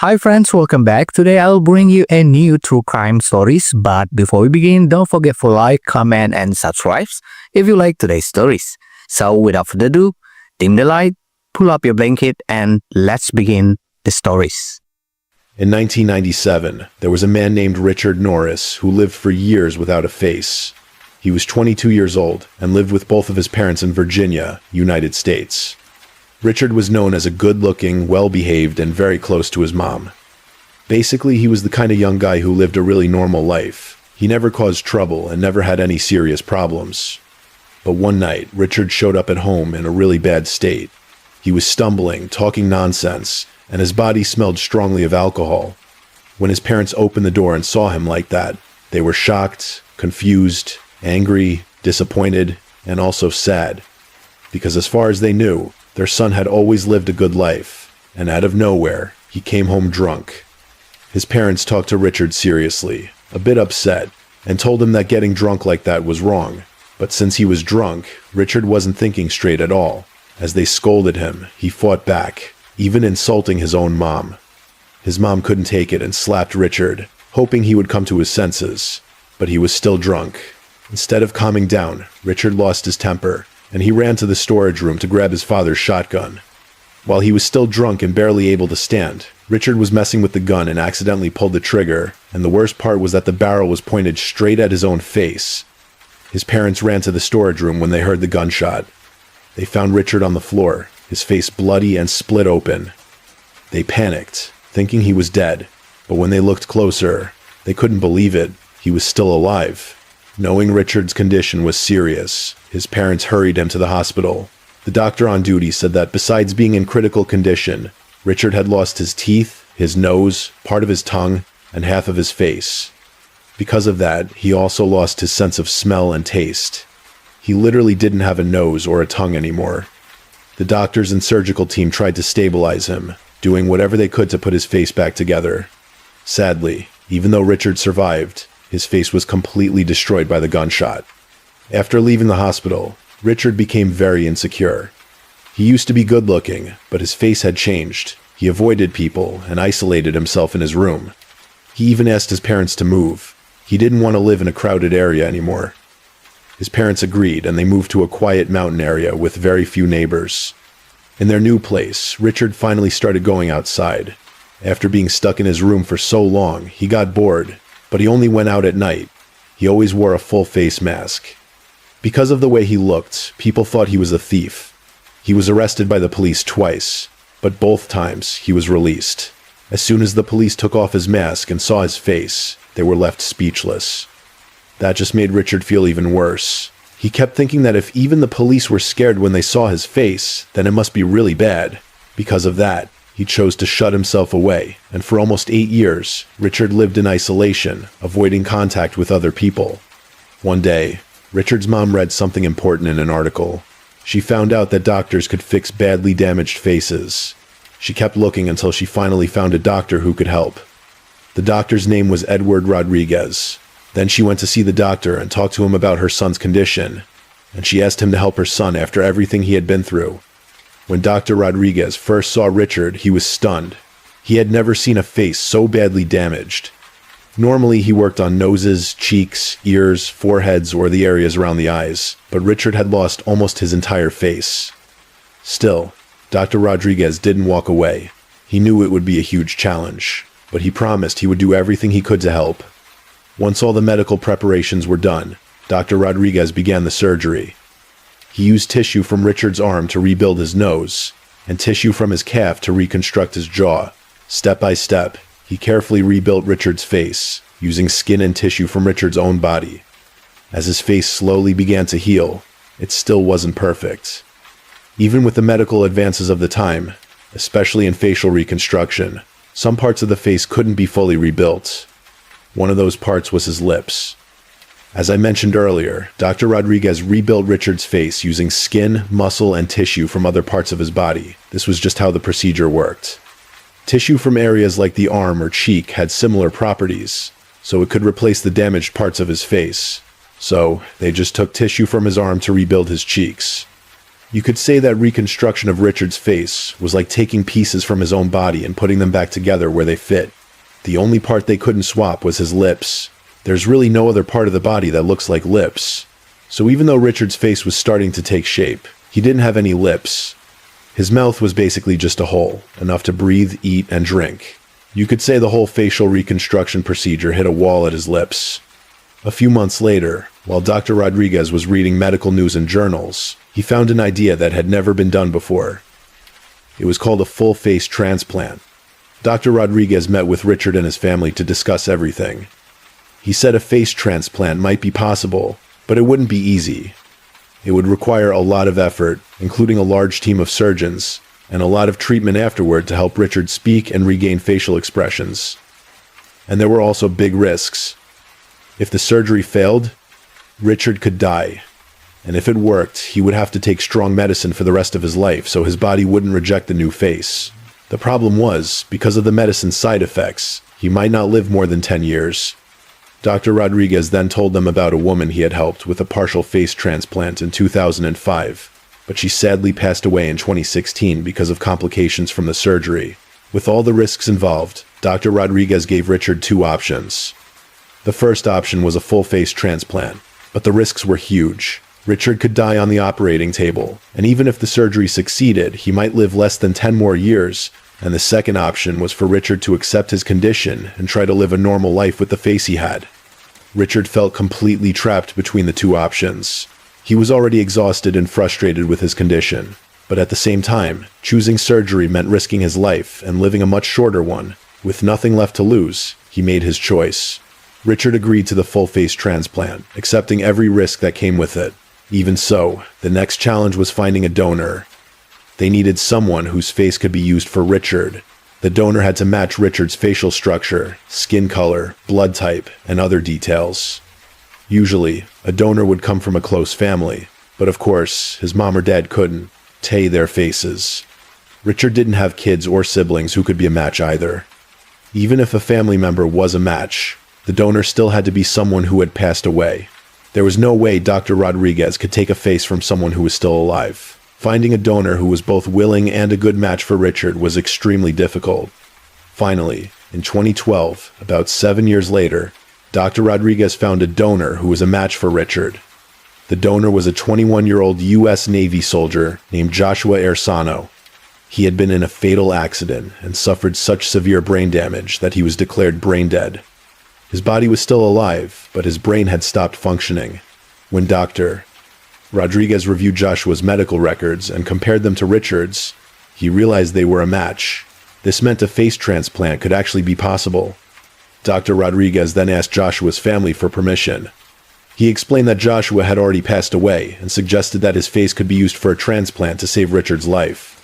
Hi friends, welcome back. Today I'll bring you a new true crime stories. But before we begin, don't forget to like, comment, and subscribe if you like today's stories. So without further ado, dim the light, pull up your blanket, and let's begin the stories. In 1997, there was a man named Richard Norris who lived for years without a face. He was 22 years old and lived with both of his parents in Virginia, United States. Richard was known as a good-looking, well-behaved, and very close to his mom. Basically, he was the kind of young guy who lived a really normal life. He never caused trouble and never had any serious problems. But one night, Richard showed up at home in a really bad state. He was stumbling, talking nonsense, and his body smelled strongly of alcohol. When his parents opened the door and saw him like that, they were shocked, confused, angry, disappointed, and also sad. Because as far as they knew, their son had always lived a good life, and out of nowhere, he came home drunk. His parents talked to Richard seriously, a bit upset, and told him that getting drunk like that was wrong. But since he was drunk, Richard wasn't thinking straight at all. As they scolded him, he fought back, even insulting his own mom. His mom couldn't take it and slapped Richard, hoping he would come to his senses. But he was still drunk. Instead of calming down, Richard lost his temper, and he ran to the storage room to grab his father's shotgun. While he was still drunk and barely able to stand, Richard was messing with the gun and accidentally pulled the trigger, and the worst part was that the barrel was pointed straight at his own face. His parents ran to the storage room when they heard the gunshot. They found Richard on the floor, his face bloody and split open. They panicked, thinking he was dead, but when they looked closer, they couldn't believe it. He was still alive. Knowing Richard's condition was serious, his parents hurried him to the hospital. The doctor on duty said that besides being in critical condition, Richard had lost his teeth, his nose, part of his tongue, and half of his face. Because of that, he also lost his sense of smell and taste. He literally didn't have a nose or a tongue anymore. The doctors and surgical team tried to stabilize him, doing whatever they could to put his face back together. Sadly, even though Richard survived, his face was completely destroyed by the gunshot. After leaving the hospital, Richard became very insecure. He used to be good-looking, but his face had changed. He avoided people and isolated himself in his room. He even asked his parents to move. He didn't want to live in a crowded area anymore. His parents agreed, and they moved to a quiet mountain area with very few neighbors. In their new place, Richard finally started going outside. After being stuck in his room for so long, he got bored, but he only went out at night. He always wore a full face mask. Because of the way he looked, people thought he was a thief. He was arrested by the police twice, but both times he was released. As soon as the police took off his mask and saw his face, they were left speechless. That just made Richard feel even worse. He kept thinking that if even the police were scared when they saw his face, then it must be really bad. Because of that, he chose to shut himself away, and for almost 8 years, Richard lived in isolation, avoiding contact with other people. One day, Richard's mom read something important in an article. She found out that doctors could fix badly damaged faces. She kept looking until she finally found a doctor who could help. The doctor's name was Edward Rodriguez. Then she went to see the doctor and talked to him about her son's condition, and she asked him to help her son after everything he had been through. When Dr. Rodriguez first saw Richard, he was stunned. He had never seen a face so badly damaged. Normally, he worked on noses, cheeks, ears, foreheads, or the areas around the eyes, but Richard had lost almost his entire face. Still, Dr. Rodriguez didn't walk away. He knew it would be a huge challenge, but he promised he would do everything he could to help. Once all the medical preparations were done, Dr. Rodriguez began the surgery. He used tissue from Richard's arm to rebuild his nose, and tissue from his calf to reconstruct his jaw. Step by step, he carefully rebuilt Richard's face, using skin and tissue from Richard's own body. As his face slowly began to heal, it still wasn't perfect. Even with the medical advances of the time, especially in facial reconstruction, some parts of the face couldn't be fully rebuilt. One of those parts was his lips. As I mentioned earlier, Dr. Rodriguez rebuilt Richard's face using skin, muscle, and tissue from other parts of his body. This was just how the procedure worked. Tissue from areas like the arm or cheek had similar properties, so it could replace the damaged parts of his face. So, they just took tissue from his arm to rebuild his cheeks. You could say that reconstruction of Richard's face was like taking pieces from his own body and putting them back together where they fit. The only part they couldn't swap was his lips. There's really no other part of the body that looks like lips. So even though Richard's face was starting to take shape, he didn't have any lips. His mouth was basically just a hole, enough to breathe, eat, and drink. You could say the whole facial reconstruction procedure hit a wall at his lips. A few months later, while Dr. Rodriguez was reading medical news and journals, he found an idea that had never been done before. It was called a full-face transplant. Dr. Rodriguez met with Richard and his family to discuss everything. He said a face transplant might be possible, but it wouldn't be easy. It would require a lot of effort, including a large team of surgeons, and a lot of treatment afterward to help Richard speak and regain facial expressions. And there were also big risks. If the surgery failed, Richard could die. And if it worked, he would have to take strong medicine for the rest of his life so his body wouldn't reject the new face. The problem was, because of the medicine's side effects, he might not live more than 10 years. Dr. Rodriguez then told them about a woman he had helped with a partial face transplant in 2005, but she sadly passed away in 2016 because of complications from the surgery. With all the risks involved, Dr. Rodriguez gave Richard two options. The first option was a full face transplant, but the risks were huge. Richard could die on the operating table, and even if the surgery succeeded, he might live less than 10 more years. And the second option was for Richard to accept his condition and try to live a normal life with the face he had. Richard felt completely trapped between the two options. He was already exhausted and frustrated with his condition, but at the same time, choosing surgery meant risking his life and living a much shorter one. With nothing left to lose, he made his choice. Richard agreed to the full face transplant, accepting every risk that came with it. Even so, the next challenge was finding a donor. They needed someone whose face could be used for Richard. The donor had to match Richard's facial structure, skin color, blood type, and other details. Usually, a donor would come from a close family, but of course, his mom or dad couldn't tay their faces. Richard didn't have kids or siblings who could be a match either. Even if a family member was a match, the donor still had to be someone who had passed away. There was no way Dr. Rodriguez could take a face from someone who was still alive. Finding a donor who was both willing and a good match for Richard was extremely difficult. Finally, in 2012, about 7 years later, Dr. Rodriguez found a donor who was a match for Richard. The donor was a 21-year-old U.S. Navy soldier named Joshua Ersano. He had been in a fatal accident and suffered such severe brain damage that he was declared brain dead. His body was still alive, but his brain had stopped functioning. When Dr. Rodriguez reviewed Joshua's medical records and compared them to Richard's, he realized they were a match. This meant a face transplant could actually be possible. Dr. Rodriguez then asked Joshua's family for permission. He explained that Joshua had already passed away and suggested that his face could be used for a transplant to save Richard's life.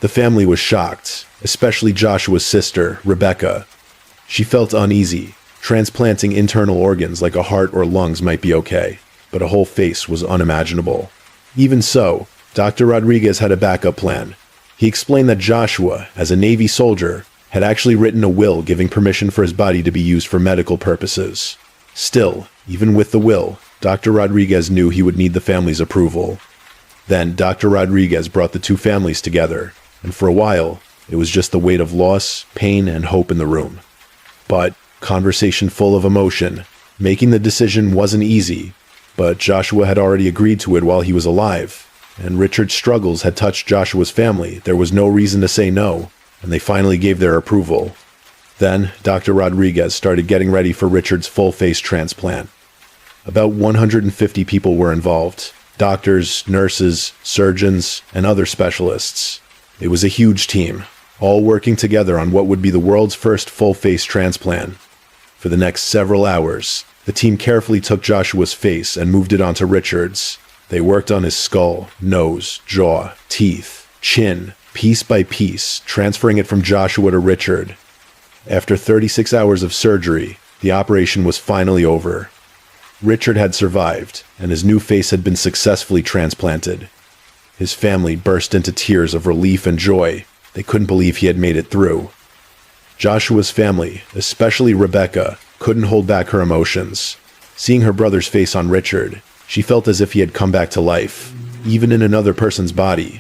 The family was shocked, especially Joshua's sister, Rebecca. She felt uneasy. Transplanting internal organs like a heart or lungs might be okay, but a whole face was unimaginable. Even so, Dr. Rodriguez had a backup plan. He explained that Joshua, as a Navy soldier, had actually written a will giving permission for his body to be used for medical purposes. Still, even with the will, Dr. Rodriguez knew he would need the family's approval. Then Dr. Rodriguez brought the two families together, and for a while, it was just the weight of loss, pain, and hope in the room. But conversation full of emotion. Making the decision wasn't easy, but Joshua had already agreed to it while he was alive, and Richard's struggles had touched Joshua's family. There was no reason to say no, and they finally gave their approval. Then, Dr. Rodriguez started getting ready for Richard's full-face transplant. About 150 people were involved: doctors, nurses, surgeons, and other specialists. It was a huge team, all working together on what would be the world's first full-face transplant. For the next several hours, the team carefully took Joshua's face and moved it onto Richard's. They worked on his skull, nose, jaw, teeth, chin, piece by piece, transferring it from Joshua to Richard. After 36 hours of surgery, the operation was finally over. Richard had survived, and his new face had been successfully transplanted. His family burst into tears of relief and joy. They couldn't believe he had made it through. Joshua's family, especially Rebecca, couldn't hold back her emotions. Seeing her brother's face on Richard, she felt as if he had come back to life. even in another person's body.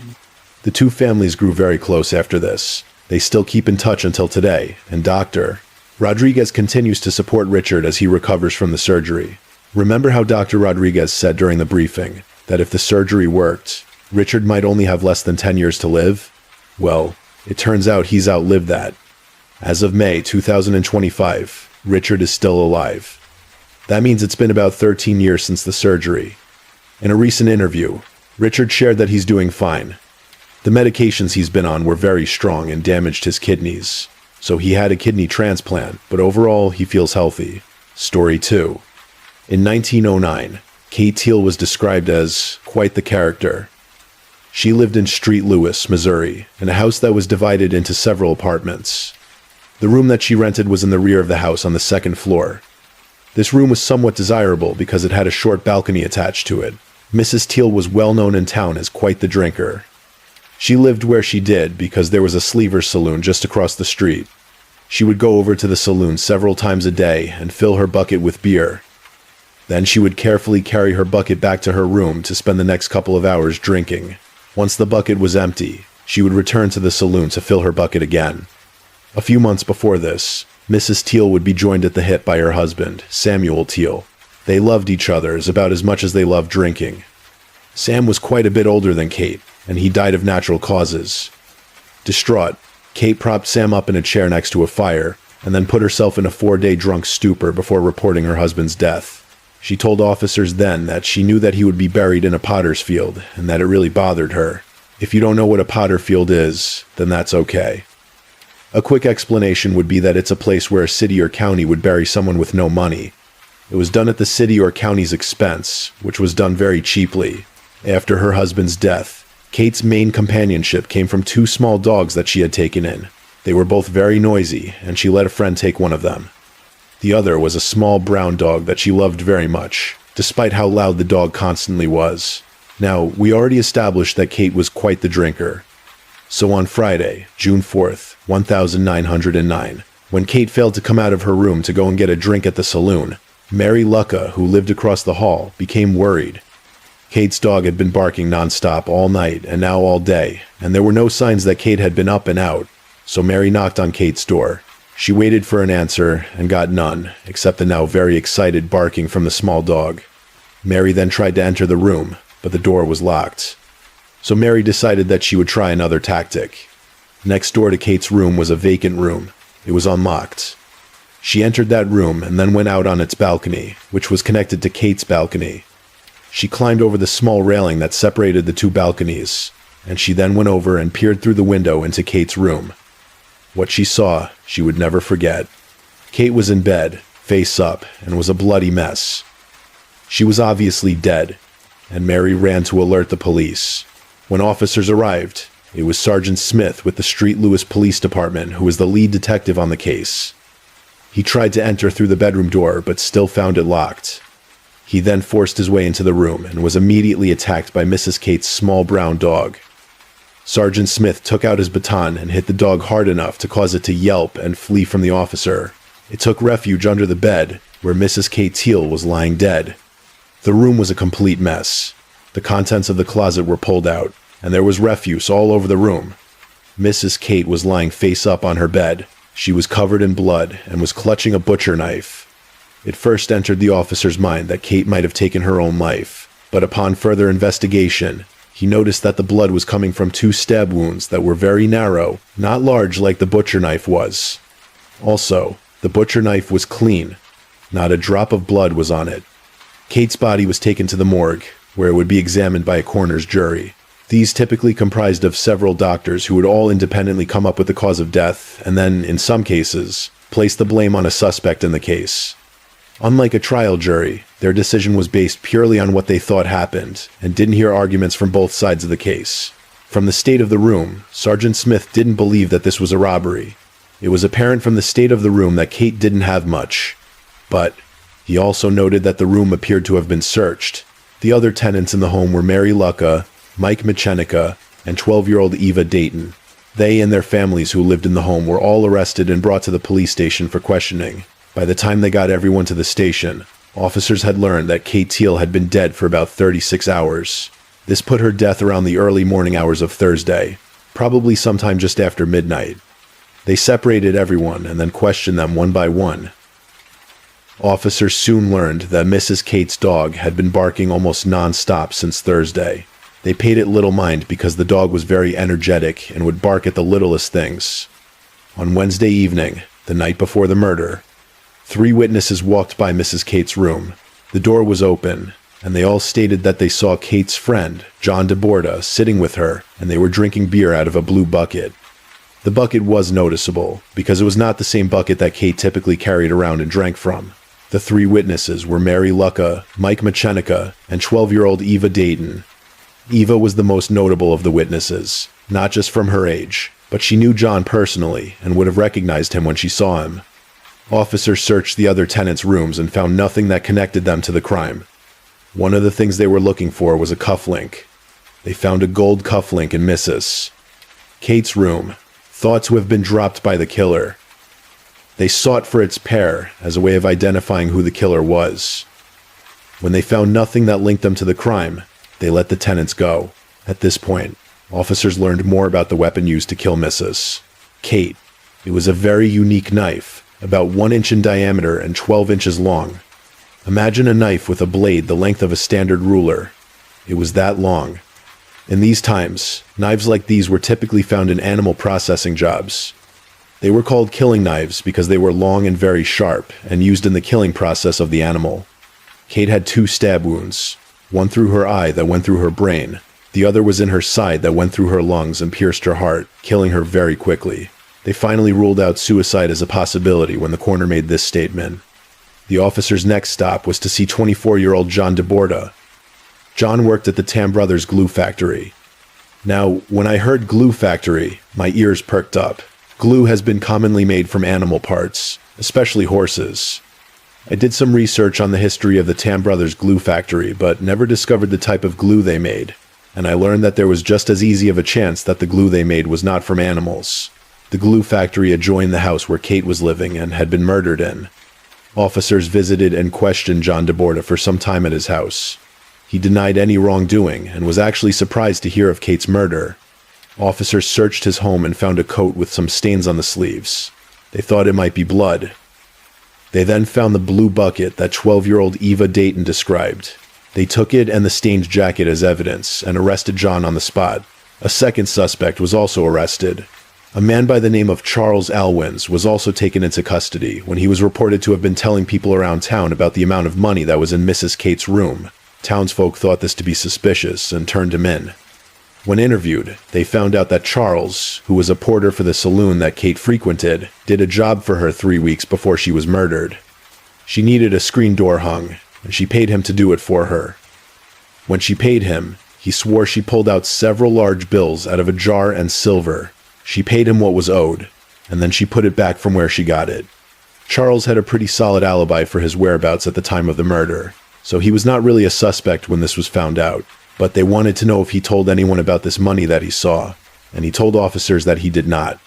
The two families grew very close after this. They still keep in touch until today, and Dr. Rodriguez continues to support Richard as he recovers from the surgery. Remember how Dr. Rodriguez said during the briefing that if the surgery worked, Richard might only have less than 10 years to live? Well, it turns out he's outlived that. As of May 2025, Richard is still alive. That means it's been about 13 years since the surgery. In a recent interview, Richard shared that he's doing fine. The medications he's been on were very strong and damaged his kidneys, so he had a kidney transplant, but overall he feels healthy. Story 2. In 1909, Kate Teal was described as quite the character. She lived in St. Louis, Missouri, in a house that was divided into several apartments. The room that she rented was in the rear of the house on the second floor. This room was somewhat desirable because it had a short balcony attached to it. Mrs. Teal was well known in town as quite the drinker. She lived where she did because there was a sleever's saloon just across the street. She would go over to the saloon several times a day and fill her bucket with beer. Then she would carefully carry her bucket back to her room to spend the next couple of hours drinking. Once the bucket was empty, she would return to the saloon to fill her bucket again. A few months before this, Mrs. Teal would be joined at the hip by her husband, Samuel Teal. They loved each other about as much as they loved drinking. Sam was quite a bit older than Kate, and he died of natural causes. Distraught, Kate propped Sam up in a chair next to a fire, and then put herself in a 4-day drunk stupor before reporting her husband's death. She told officers then that she knew that he would be buried in a potter's field, and that it really bothered her. If you don't know what a potter field is, then that's okay. A quick explanation would be that it's a place where a city or county would bury someone with no money. It was done at the city or county's expense, which was done very cheaply. After her husband's death, Kate's main companionship came from 2 small dogs that she had taken in. They were both very noisy, and she let a friend take one of them. The other was a small brown dog that she loved very much, despite how loud the dog constantly was. Now, we already established that Kate was quite the drinker. So on Friday, June 4th, 1909, when Kate failed to come out of her room to go and get a drink at the saloon, Mary Lucca, who lived across the hall, became worried. Kate's dog had been barking nonstop all night and now all day, and there were no signs that Kate had been up and out, so Mary knocked on Kate's door. She waited for an answer and got none, except the now very excited barking from the small dog. Mary then tried to enter the room, but the door was locked. So Mary decided that she would try another tactic. Next door to Kate's room was a vacant room. It was unlocked. She entered that room and then went out on its balcony, which was connected to Kate's balcony. She climbed over the small railing that separated the 2 balconies, and she then went over and peered through the window into Kate's room. What she saw, she would never forget. Kate was in bed, face up, and was a bloody mess. She was obviously dead, and Mary ran to alert the police. When officers arrived, it was Sergeant Smith with the St. Louis Police Department who was the lead detective on the case. He tried to enter through the bedroom door, but still found it locked. He then forced his way into the room and was immediately attacked by Mrs. Kate's small brown dog. Sergeant Smith took out his baton and hit the dog hard enough to cause it to yelp and flee from the officer. It took refuge under the bed, where Mrs. Kate Teal was lying dead. The room was a complete mess. The contents of the closet were pulled out, and there was refuse all over the room. Mrs. Kate was lying face up on her bed. She was covered in blood and was clutching a butcher knife. It first entered the officer's mind that Kate might have taken her own life, but upon further investigation, he noticed that the blood was coming from 2 stab wounds that were very narrow, not large like the butcher knife was. Also, the butcher knife was clean. Not a drop of blood was on it. Kate's body was taken to the morgue, where it would be examined by a coroner's jury. These typically comprised of several doctors who would all independently come up with the cause of death, and then, in some cases, place the blame on a suspect in the case. Unlike a trial jury, their decision was based purely on what they thought happened, and didn't hear arguments from both sides of the case. From the state of the room, Sergeant Smith didn't believe that this was a robbery. It was apparent from the state of the room that Kate didn't have much. But he also noted that the room appeared to have been searched. The other tenants in the home were Mary Lucca, Mike Michenica, and 12-year-old Eva Dayton. They and their families who lived in the home were all arrested and brought to the police station for questioning. By the time they got everyone to the station, officers had learned that Kate Teal had been dead for about 36 hours. This put her death around the early morning hours of Thursday, probably sometime just after midnight. They separated everyone and then questioned them one by one. Officers soon learned that Mrs. Kate's dog had been barking almost non-stop since Thursday. They paid it little mind because the dog was very energetic and would bark at the littlest things. On Wednesday evening, the night before the murder, 3 witnesses walked by Mrs. Kate's room. The door was open, and they all stated that they saw Kate's friend, John DeBorda, sitting with her, and they were drinking beer out of a blue bucket. The bucket was noticeable, because it was not the same bucket that Kate typically carried around and drank from. The 3 witnesses were Mary Lucca, Mike Machenica, and 12-year-old Eva Dayton. Eva was the most notable of the witnesses, not just from her age, but she knew John personally and would have recognized him when she saw him. Officers searched the other tenants' rooms and found nothing that connected them to the crime. One of the things they were looking for was a cufflink. They found a gold cufflink in Mrs. Kate's room, thought to have been dropped by the killer. They sought for its pair as a way of identifying who the killer was. When they found nothing that linked them to the crime, they let the tenants go. At this point, officers learned more about the weapon used to kill Mrs. Kate. It was a very unique knife, about 1 inch in diameter and 12 inches long. Imagine a knife with a blade the length of a standard ruler. It was that long. In these times, knives like these were typically found in animal processing jobs. They were called killing knives because they were long and very sharp and used in the killing process of the animal. Kate had 2 stab wounds, one through her eye that went through her brain. The other was in her side that went through her lungs and pierced her heart, killing her very quickly. They finally ruled out suicide as a possibility when the coroner made this statement. The officer's next stop was to see 24-year-old John DeBorda. John worked at the Tam Brothers glue factory. Now, when I heard glue factory, my ears perked up. Glue has been commonly made from animal parts, especially horses. I did some research on the history of the Tam Brothers glue factory, but never discovered the type of glue they made, and I learned that there was just as easy of a chance that the glue they made was not from animals. The glue factory adjoined the house where Kate was living and had been murdered in. Officers visited and questioned John DeBorda for some time at his house. He denied any wrongdoing and was actually surprised to hear of Kate's murder. Officers searched his home and found a coat with some stains on the sleeves. They thought it might be blood. They then found the blue bucket that 12-year-old Eva Dayton described. They took it and the stained jacket as evidence and arrested John on the spot. A second suspect was also arrested. A man by the name of Charles Alwins was also taken into custody when he was reported to have been telling people around town about the amount of money that was in Mrs. Kate's room. Townsfolk thought this to be suspicious and turned him in. When interviewed, they found out that Charles, who was a porter for the saloon that Kate frequented, did a job for her 3 weeks before she was murdered. She needed a screen door hung, and she paid him to do it for her. When she paid him, he swore she pulled out several large bills out of a jar and silver. She paid him what was owed, and then she put it back from where she got it. Charles had a pretty solid alibi for his whereabouts at the time of the murder, so he was not really a suspect when this was found out. But they wanted to know if he told anyone about this money that he saw, and he told officers that he did not.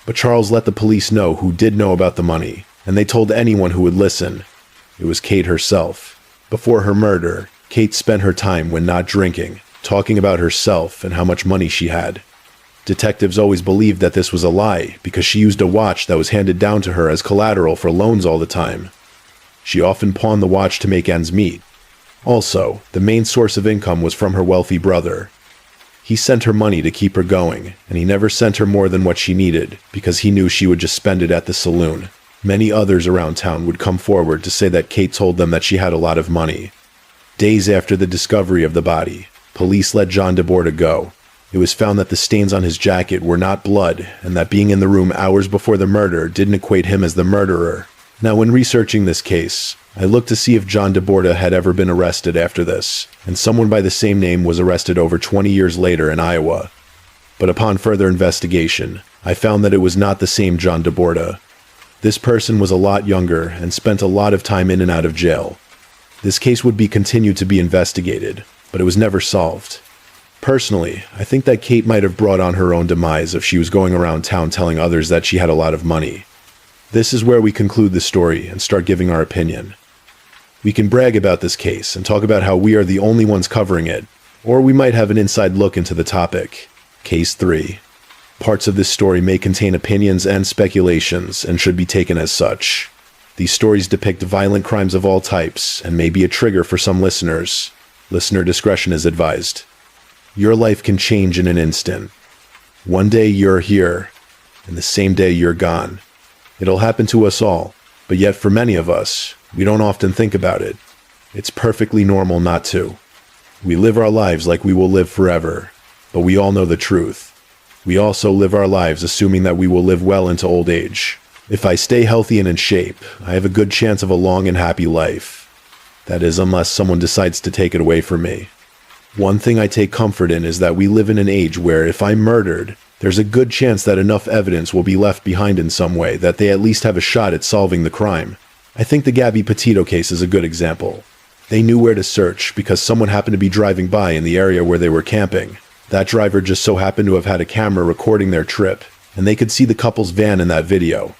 But Charles let the police know who did know about the money, and they told anyone who would listen. It was Kate herself. Before her murder, Kate spent her time, when not drinking, talking about herself and how much money she had. Detectives always believed that this was a lie because she used a watch that was handed down to her as collateral for loans all the time. She often pawned the watch to make ends meet. Also, the main source of income was from her wealthy brother. He sent her money to keep her going, and he never sent her more than what she needed, because he knew she would just spend it at the saloon. Many others around town would come forward to say that Kate told them that she had a lot of money. Days after the discovery of the body, police let John DeBorda go. It was found that the stains on his jacket were not blood, and that being in the room hours before the murder didn't equate him as the murderer. Now, when researching this case, I looked to see if John DeBorda had ever been arrested after this, and someone by the same name was arrested over 20 years later in Iowa. But upon further investigation, I found that it was not the same John DeBorda. This person was a lot younger and spent a lot of time in and out of jail. This case would be continued to be investigated, but it was never solved. Personally, I think that Kate might have brought on her own demise if she was going around town telling others that she had a lot of money. This is where we conclude the story and start giving our opinion. We can brag about this case and talk about how we are the only ones covering it, Or we might have an inside look into the topic. Case 3. Parts of this story may contain opinions and speculations and should be taken as such. These stories depict violent crimes of all types and may be a trigger for some listeners. Listener discretion is advised. Your life can change in an instant. One day you're here, and the same day you're gone. It'll happen to us all, but yet for many of us, we don't often think about it. It's perfectly normal not to. We live our lives like we will live forever, but we all know the truth. We also live our lives assuming that we will live well into old age. If I stay healthy and in shape, I have a good chance of a long and happy life. That is, unless someone decides to take it away from me. One thing I take comfort in is that we live in an age where if I'm murdered, there's a good chance that enough evidence will be left behind in some way that they at least have a shot at solving the crime. I think the Gabby Petito case is a good example. They knew where to search because someone happened to be driving by in the area where they were camping. That driver just so happened to have had a camera recording their trip, and they could see the couple's van in that video.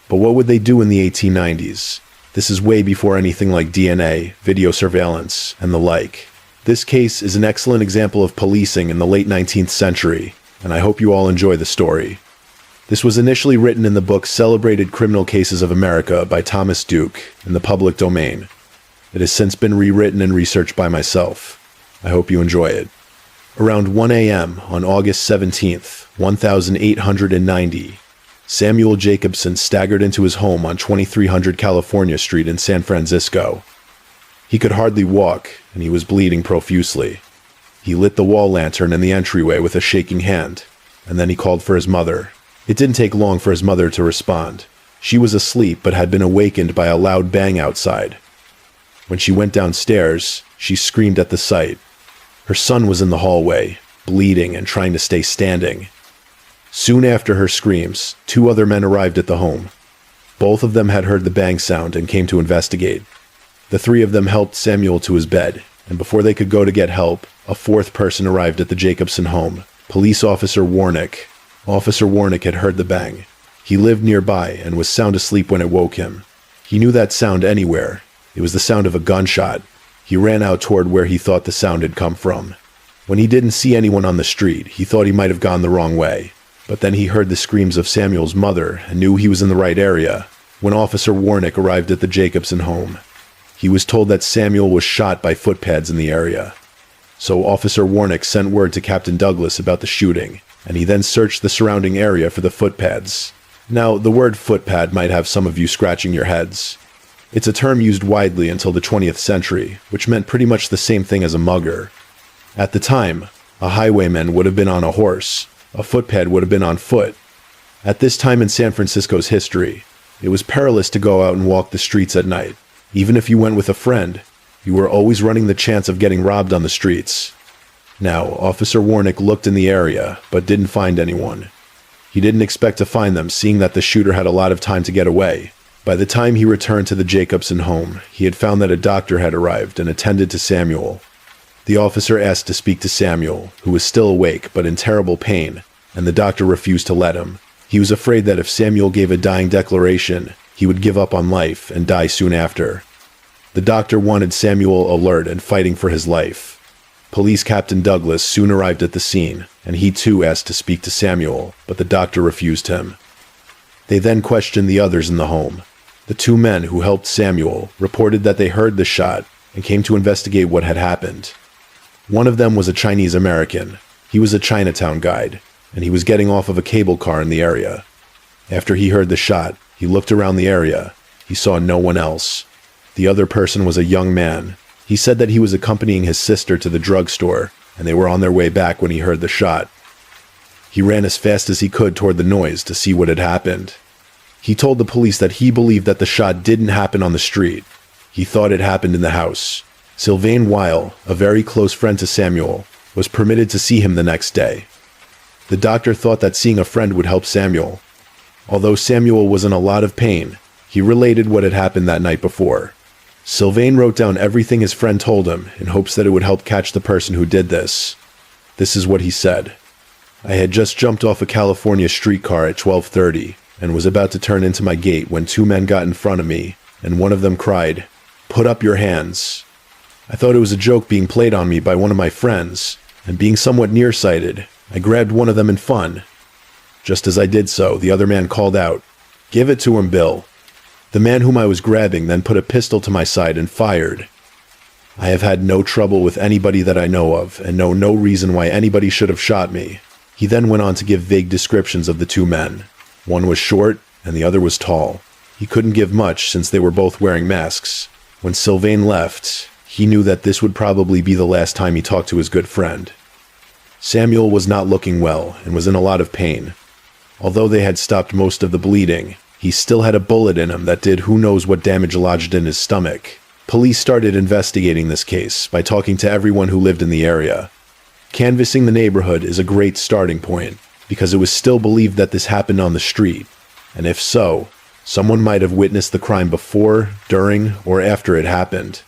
But what would they do in the 1890s? This is way before anything like DNA, video surveillance, and the like. This case is an excellent example of policing in the late 19th century, and I hope you all enjoy the story. This was initially written in the book Celebrated Criminal Cases of America by Thomas Duke in the public domain. It has since been rewritten and researched by myself. I hope you enjoy it. Around 1 a.m. on August 17th, 1890, Samuel Jacobson staggered into his home on 2300 California Street in San Francisco. He could hardly walk, and he was bleeding profusely. He lit the wall lantern in the entryway with a shaking hand, and then he called for his mother. It didn't take long for his mother to respond. She was asleep but had been awakened by a loud bang outside. When she went downstairs, she screamed at the sight. Her son was in the hallway, bleeding and trying to stay standing. Soon after her screams, 2 other men arrived at the home. Both of them had heard the bang sound and came to investigate. The 3 of them helped Samuel to his bed, and before they could go to get help, a 4th person arrived at the Jacobson home, Police Officer Warnick. Officer Warnick had heard the bang. He lived nearby and was sound asleep when it woke him. He knew that sound anywhere. It was the sound of a gunshot. He ran out toward where he thought the sound had come from. When he didn't see anyone on the street, he thought he might have gone the wrong way. But then he heard the screams of Samuel's mother and knew he was in the right area. When Officer Warnick arrived at the Jacobson home, he was told that Samuel was shot by footpads in the area. So Officer Warnick sent word to Captain Douglas about the shooting, and he then searched the surrounding area for the footpads. Now, the word footpad might have some of you scratching your heads. It's a term used widely until the 20th century, which meant pretty much the same thing as a mugger. At the time, a highwayman would have been on a horse. A footpad would have been on foot. At this time in San Francisco's history, it was perilous to go out and walk the streets at night. Even if you went with a friend, you were always running the chance of getting robbed on the streets. Now, Officer Warnick looked in the area, but didn't find anyone. He didn't expect to find them, seeing that the shooter had a lot of time to get away. By the time he returned to the Jacobson home, he had found that a doctor had arrived and attended to Samuel. The officer asked to speak to Samuel, who was still awake but in terrible pain, and the doctor refused to let him. He was afraid that if Samuel gave a dying declaration, he would give up on life and die soon after. The doctor wanted Samuel alert and fighting for his life. Police Captain Douglas soon arrived at the scene, and he too asked to speak to Samuel, but the doctor refused him. They then questioned the others in the home. The 2 men who helped Samuel reported that they heard the shot and came to investigate what had happened. One of them was a Chinese American. He was a Chinatown guide, and he was getting off of a cable car in the area. After he heard the shot, he looked around the area. He saw no one else. The other person was a young man. He said that he was accompanying his sister to the drugstore, and they were on their way back when he heard the shot. He ran as fast as he could toward the noise to see what had happened. He told the police that he believed that the shot didn't happen on the street. He thought it happened in the house. Sylvain Weil, a very close friend to Samuel, was permitted to see him the next day. The doctor thought that seeing a friend would help Samuel. Although Samuel was in a lot of pain, he related what had happened that night before. Sylvain wrote down everything his friend told him in hopes that it would help catch the person who did this. This is what he said. I had just jumped off a California streetcar at 12:30 and was about to turn into my gate when 2 men got in front of me, and one of them cried, "Put up your hands." I thought it was a joke being played on me by one of my friends, and being somewhat nearsighted, I grabbed one of them in fun. Just as I did so, the other man called out, "Give it to him, Bill." The man whom I was grabbing then put a pistol to my side and fired. I have had no trouble with anybody that I know of, and know no reason why anybody should have shot me. He then went on to give vague descriptions of the two men. One was short, and the other was tall. He couldn't give much since they were both wearing masks. When Sylvain left, he knew that this would probably be the last time he talked to his good friend. Samuel was not looking well and was in a lot of pain. Although they had stopped most of the bleeding, he still had a bullet in him that did who knows what damage lodged in his stomach. Police started investigating this case by talking to everyone who lived in the area. Canvassing the neighborhood is a great starting point, because it was still believed that this happened on the street, and if so, someone might have witnessed the crime before, during, or after it happened.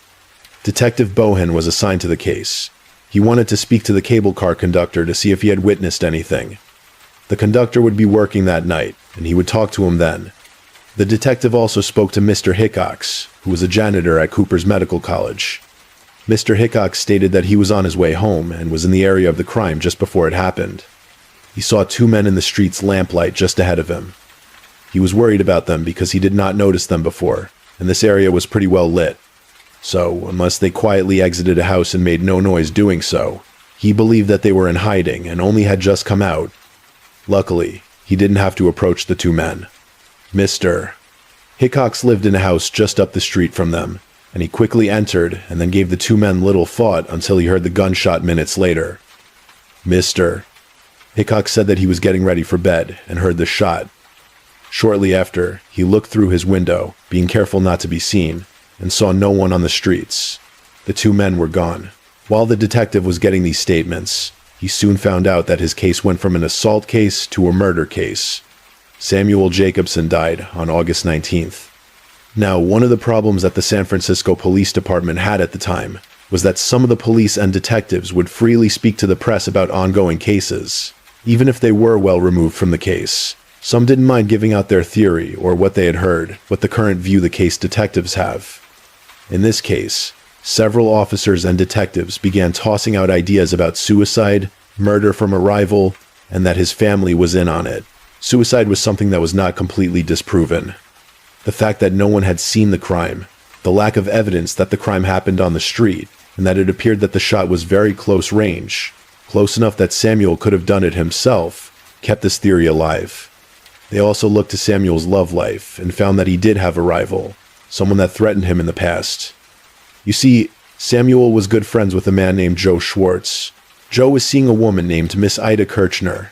Detective Bohan was assigned to the case. He wanted to speak to the cable car conductor to see if he had witnessed anything. The conductor would be working that night, and he would talk to him then. The detective also spoke to Mr. Hickox, who was a janitor at Cooper's Medical College. Mr. Hickox stated that he was on his way home and was in the area of the crime just before it happened. He saw two men in the street's lamplight just ahead of him. He was worried about them because he did not notice them before, and this area was pretty well lit. So, unless they quietly exited a house and made no noise doing so, he believed that they were in hiding and only had just come out. Luckily, he didn't have to approach the two men. Mr. Hickox lived in a house just up the street from them, and he quickly entered and then gave the two men little thought until he heard the gunshot minutes later. Mr. Hickox said that he was getting ready for bed and heard the shot. Shortly after, he looked through his window, being careful not to be seen, and saw no one on the streets. The two men were gone. While the detective was getting these statements, he soon found out that his case went from an assault case to a murder case. Samuel Jacobson died on August 19th. Now, one of the problems that the San Francisco Police Department had at the time was that some of the police and detectives would freely speak to the press about ongoing cases, even if they were well removed from the case. Some didn't mind giving out their theory or what they had heard, what the current view the case detectives have. In this case, several officers and detectives began tossing out ideas about suicide, murder from a rival, and that his family was in on it. Suicide was something that was not completely disproven. The fact that no one had seen the crime, the lack of evidence that the crime happened on the street, and that it appeared that the shot was very close range, close enough that Samuel could have done it himself, kept this theory alive. They also looked to Samuel's love life and found that he did have a rival, someone that threatened him in the past. You see, Samuel was good friends with a man named Joe Schwartz. Joe was seeing a woman named Miss Ida Kirchner.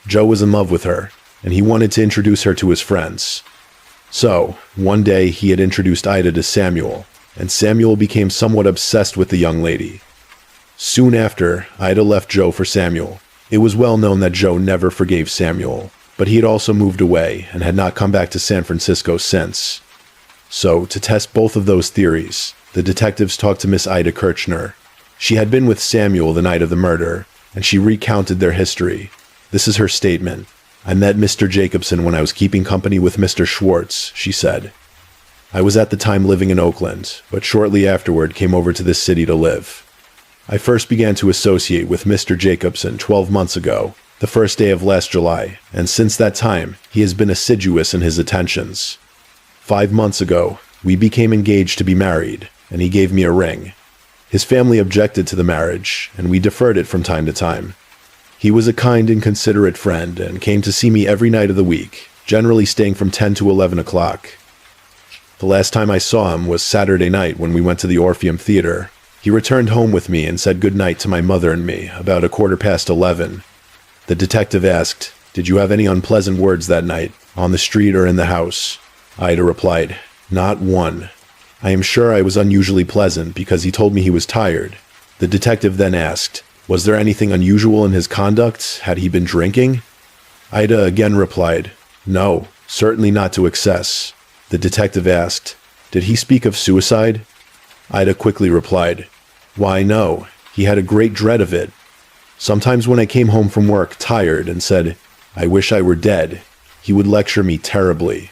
Joe was in love with her, and he wanted to introduce her to his friends. So, one day he had introduced Ida to Samuel, and Samuel became somewhat obsessed with the young lady. Soon after, Ida left Joe for Samuel. It was well known that Joe never forgave Samuel, but he had also moved away and had not come back to San Francisco since. So, to test both of those theories, the detectives talked to Miss Ida Kirchner. She had been with Samuel the night of the murder, and she recounted their history. This is her statement. "I met Mr. Jacobson when I was keeping company with Mr. Schwartz," she said. "I was at the time living in Oakland, but shortly afterward came over to this city to live. I first began to associate with Mr. Jacobson 12 months ago, the first day of last July, and since that time, he has been assiduous in his attentions. 5 months ago, we became engaged to be married, and he gave me a ring. His family objected to the marriage, and we deferred it from time to time. He was a kind and considerate friend and came to see me every night of the week, generally staying from 10 to 11 o'clock. The last time I saw him was Saturday night when we went to the Orpheum Theater. He returned home with me and said goodnight to my mother and me about 11:15. The detective asked, "Did you have any unpleasant words that night, on the street or in the house?" Ida replied, "Not one. I am sure I was unusually pleasant because he told me he was tired." The detective then asked, "Was there anything unusual in his conduct? Had he been drinking?" Ida again replied, "No, certainly not to excess." The detective asked, "Did he speak of suicide?" Ida quickly replied, "Why, no. He had a great dread of it. Sometimes when I came home from work tired and said, 'I wish I were dead,' he would lecture me terribly."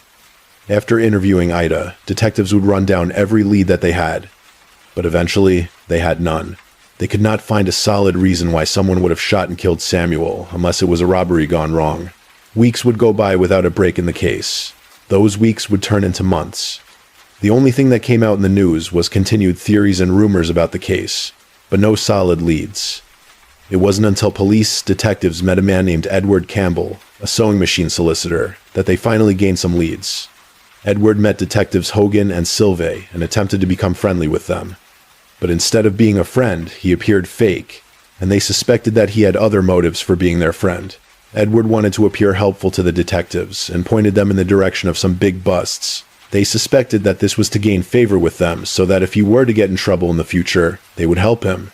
After interviewing Ida, detectives would run down every lead that they had. But eventually, they had none. They could not find a solid reason why someone would have shot and killed Samuel unless it was a robbery gone wrong. Weeks would go by without a break in the case. Those weeks would turn into months. The only thing that came out in the news was continued theories and rumors about the case, but no solid leads. It wasn't until police detectives met a man named Edward Campbell, a sewing machine solicitor, that they finally gained some leads. Edward met detectives Hogan and Silve and attempted to become friendly with them. But instead of being a friend, he appeared fake, and they suspected that he had other motives for being their friend. Edward wanted to appear helpful to the detectives and pointed them in the direction of some big busts. They suspected that this was to gain favor with them so that if he were to get in trouble in the future, they would help him.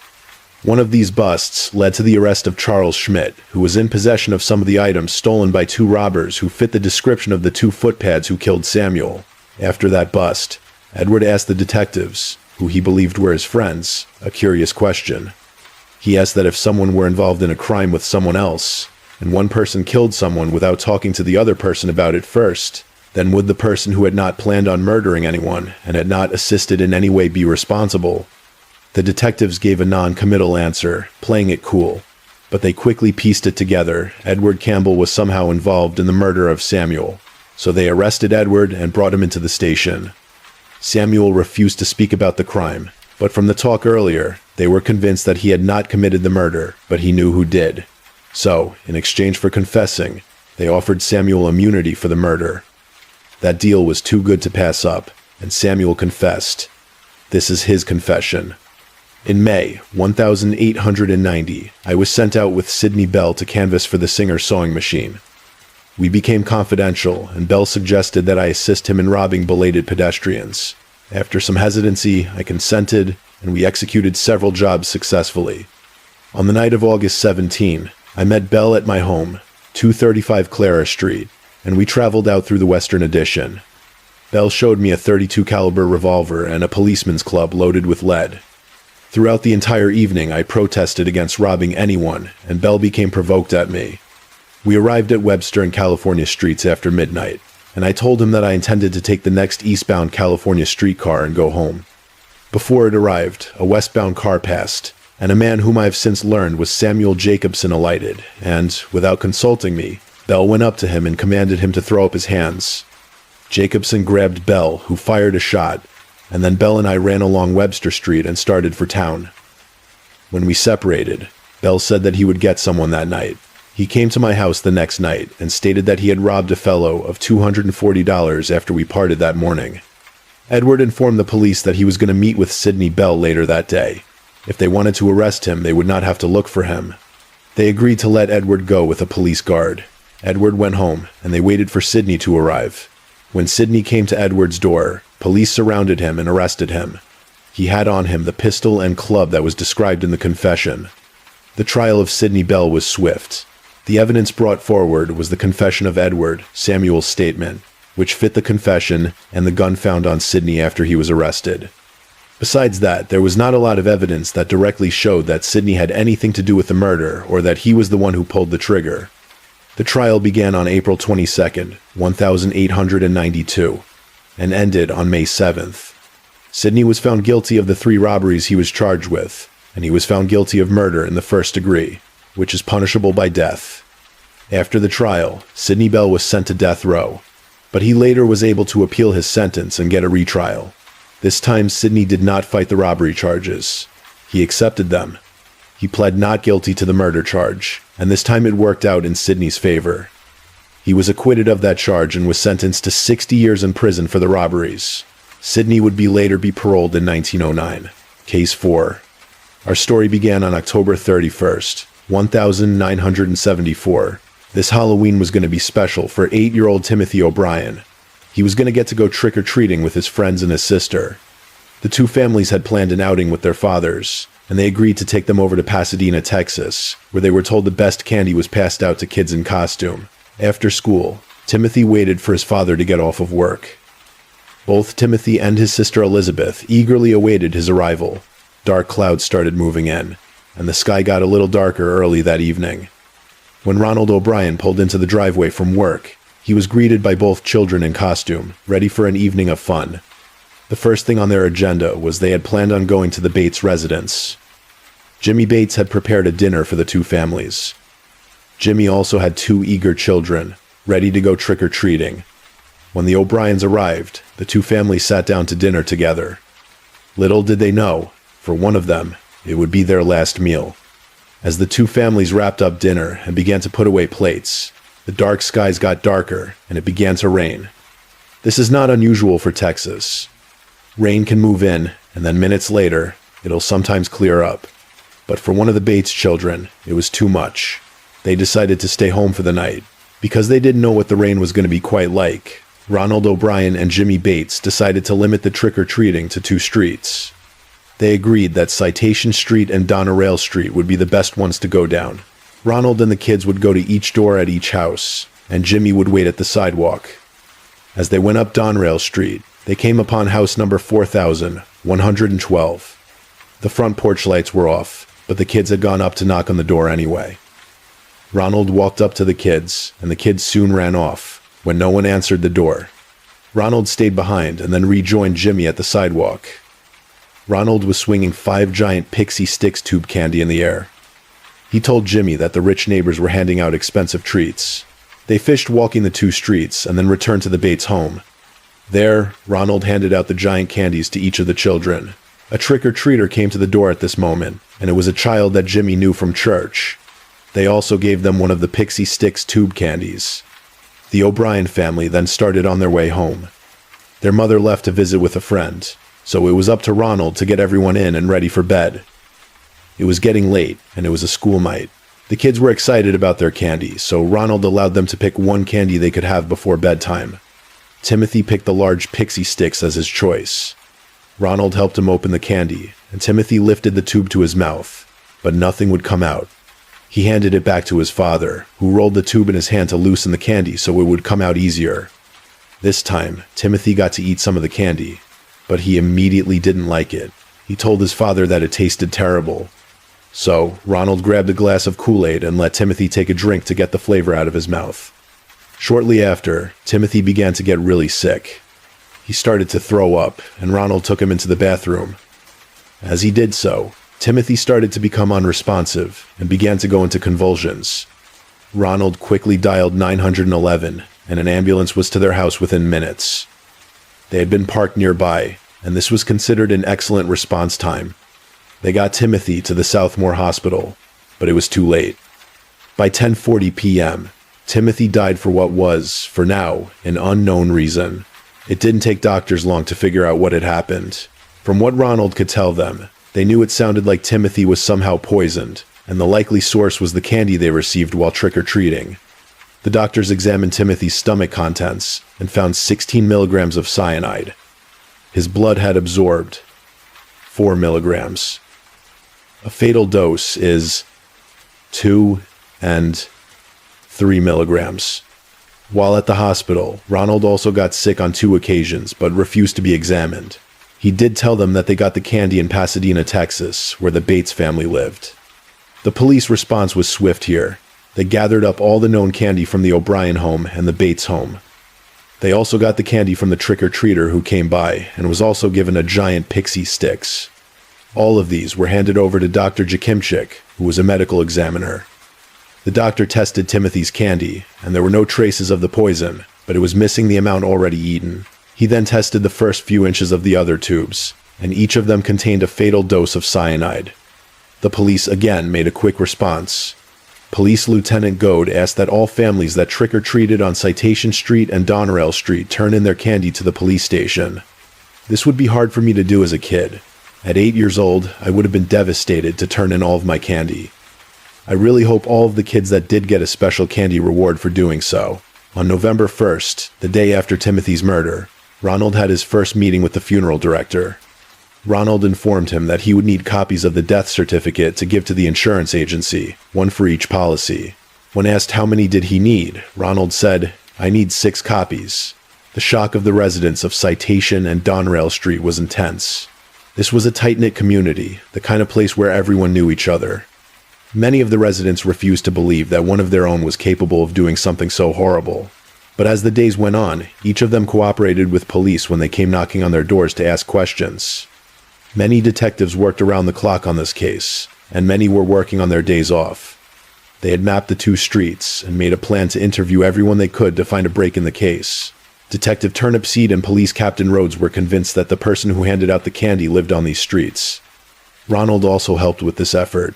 One of these busts led to the arrest of Charles Schmidt, who was in possession of some of the items stolen by two robbers who fit the description of the two footpads who killed Samuel. After that bust, Edward asked the detectives, who he believed were his friends, a curious question. He asked that if someone were involved in a crime with someone else, and one person killed someone without talking to the other person about it first, then would the person who had not planned on murdering anyone and had not assisted in any way be responsible? The detectives gave a non-committal answer, playing it cool, but they quickly pieced it together. Edward Campbell was somehow involved in the murder of Samuel, so they arrested Edward and brought him into the station. Samuel refused to speak about the crime, but from the talk earlier, they were convinced that he had not committed the murder, but he knew who did. So, in exchange for confessing, they offered Samuel immunity for the murder. That deal was too good to pass up, and Samuel confessed. This is his confession. In May 1890, I was sent out with Sidney Bell to canvass for the Singer sewing machine. We became confidential, and Bell suggested that I assist him in robbing belated pedestrians. After some hesitancy, I consented, and we executed several jobs successfully. On the night of August 17, I met Bell at my home, 235 Clara Street, and we traveled out through the Western Addition. Bell showed me a .32 caliber revolver and a policeman's club loaded with lead. Throughout the entire evening, I protested against robbing anyone, and Bell became provoked at me. We arrived at Webster and California streets after midnight, and I told him that I intended to take the next eastbound California streetcar and go home. Before it arrived, a westbound car passed, and a man whom I have since learned was Samuel Jacobson alighted, and, without consulting me, Bell went up to him and commanded him to throw up his hands. Jacobson grabbed Bell, who fired a shot, and then Bell and I ran along Webster Street and started for town. When we separated, Bell said that he would get someone that night. He came to my house the next night and stated that he had robbed a fellow of $240 after we parted that morning. Edward informed the police that he was going to meet with Sidney Bell later that day. If they wanted to arrest him, they would not have to look for him. They agreed to let Edward go with a police guard. Edward went home, and they waited for Sidney to arrive. When Sidney came to Edward's door, police surrounded him and arrested him. He had on him the pistol and club that was described in the confession. The trial of Sidney Bell was swift. The evidence brought forward was the confession of Edward, Samuel's statement, which fit the confession and the gun found on Sidney after he was arrested. Besides that, there was not a lot of evidence that directly showed that Sidney had anything to do with the murder or that he was the one who pulled the trigger. The trial began on April 22, 1892, and ended on May 7th. Sidney was found guilty of the 3 robberies he was charged with, and he was found guilty of murder in the first degree, which is punishable by death. After the trial, Sidney Bell was sent to death row, but he later was able to appeal his sentence and get a retrial. This time, Sidney did not fight the robbery charges. He accepted them. He pled not guilty to the murder charge, and this time it worked out in Sidney's favor. He was acquitted of that charge and was sentenced to 60 years in prison for the robberies. Sidney would later be paroled in 1909. Case 4. Our story began on October 31st, 1974. This Halloween was going to be special for 8-year-old Timothy O'Brien. He was going to get to go trick-or-treating with his friends and his sister. The two families had planned an outing with their fathers, and they agreed to take them over to Pasadena, Texas, where they were told the best candy was passed out to kids in costume. After school, Timothy waited for his father to get off of work. Both Timothy and his sister Elizabeth eagerly awaited his arrival. Dark clouds started moving in, and the sky got a little darker early that evening. When Ronald O'Brien pulled into the driveway from work, he was greeted by both children in costume, ready for an evening of fun. The first thing on their agenda was they had planned on going to the Bates residence. Jimmy Bates had prepared a dinner for the two families. Jimmy also had two eager children, ready to go trick-or-treating. When the O'Briens arrived, the two families sat down to dinner together. Little did they know, for one of them, it would be their last meal. As the two families wrapped up dinner and began to put away plates, the dark skies got darker and it began to rain. This is not unusual for Texas. Rain can move in, and then minutes later, it'll sometimes clear up. But for one of the Bates children, it was too much. They decided to stay home for the night. Because they didn't know what the rain was going to be quite like, Ronald O'Brien and Jimmy Bates decided to limit the trick-or-treating to two streets. They agreed that Citation Street and Donerail Street would be the best ones to go down. Ronald and the kids would go to each door at each house, and Jimmy would wait at the sidewalk. As they went up Donerail Street, they came upon house number 4112. The front porch lights were off, but the kids had gone up to knock on the door anyway. Ronald walked up to the kids, and the kids soon ran off, when no one answered the door. Ronald stayed behind and then rejoined Jimmy at the sidewalk. Ronald was swinging 5 giant Pixie Stix tube candy in the air. He told Jimmy that the rich neighbors were handing out expensive treats. They fished walking the 2 streets and then returned to the Bates home. There, Ronald handed out the giant candies to each of the children. A trick-or-treater came to the door at this moment, and it was a child that Jimmy knew from church. They also gave them one of the Pixie Stix tube candies. The O'Brien family then started on their way home. Their mother left to visit with a friend, so it was up to Ronald to get everyone in and ready for bed. It was getting late, and it was a school night. The kids were excited about their candy, so Ronald allowed them to pick one candy they could have before bedtime. Timothy picked the large Pixie Stix as his choice. Ronald helped him open the candy, and Timothy lifted the tube to his mouth, but nothing would come out. He handed it back to his father, who rolled the tube in his hand to loosen the candy so it would come out easier. This time, Timothy got to eat some of the candy, but he immediately didn't like it. He told his father that it tasted terrible. So, Ronald grabbed a glass of Kool-Aid and let Timothy take a drink to get the flavor out of his mouth. Shortly after, Timothy began to get really sick. He started to throw up, and Ronald took him into the bathroom. As he did so, Timothy started to become unresponsive and began to go into convulsions. Ronald quickly dialed 911, and an ambulance was to their house within minutes. They had been parked nearby, and this was considered an excellent response time. They got Timothy to the Southmore Hospital, but it was too late. By 10:40 p.m., Timothy died for what was, for now, an unknown reason. It didn't take doctors long to figure out what had happened. From what Ronald could tell them, they knew it sounded like Timothy was somehow poisoned, and the likely source was the candy they received while trick-or-treating. The doctors examined Timothy's stomach contents and found 16 milligrams of cyanide. His blood had absorbed 4 milligrams. A fatal dose is 2 and 3 milligrams. While at the hospital, Ronald also got sick on 2 occasions, but refused to be examined. He did tell them that they got the candy in Pasadena, Texas, where the Bates family lived. The police response was swift here. They gathered up all the known candy from the O'Brien home and the Bates home. They also got the candy from the trick-or-treater who came by, and was also given a giant Pixie Stix. All of these were handed over to Dr. Jakimchik, who was a medical examiner. The doctor tested Timothy's candy, and there were no traces of the poison, but it was missing the amount already eaten. He then tested the first few inches of the other tubes, and each of them contained a fatal dose of cyanide. The police again made a quick response. Police Lieutenant Goad asked that all families that trick-or-treated on Citation Street and Donerail Street turn in their candy to the police station. This would be hard for me to do as a kid. At 8 years old, I would have been devastated to turn in all of my candy. I really hope all of the kids that did get a special candy reward for doing so. On November 1st, the day after Timothy's murder, Ronald had his first meeting with the funeral director. Ronald informed him that he would need copies of the death certificate to give to the insurance agency, one for each policy. When asked how many did he need, Ronald said, "I need 6 copies." The shock of the residents of Citation and Donerail Street was intense. This was a tight-knit community, the kind of place where everyone knew each other. Many of the residents refused to believe that one of their own was capable of doing something so horrible. But as the days went on, each of them cooperated with police when they came knocking on their doors to ask questions. Many detectives worked around the clock on this case, and many were working on their days off. They had mapped the two streets and made a plan to interview everyone they could to find a break in the case. Detective Turnipseed and Police Captain Rhodes were convinced that the person who handed out the candy lived on these streets. Ronald also helped with this effort.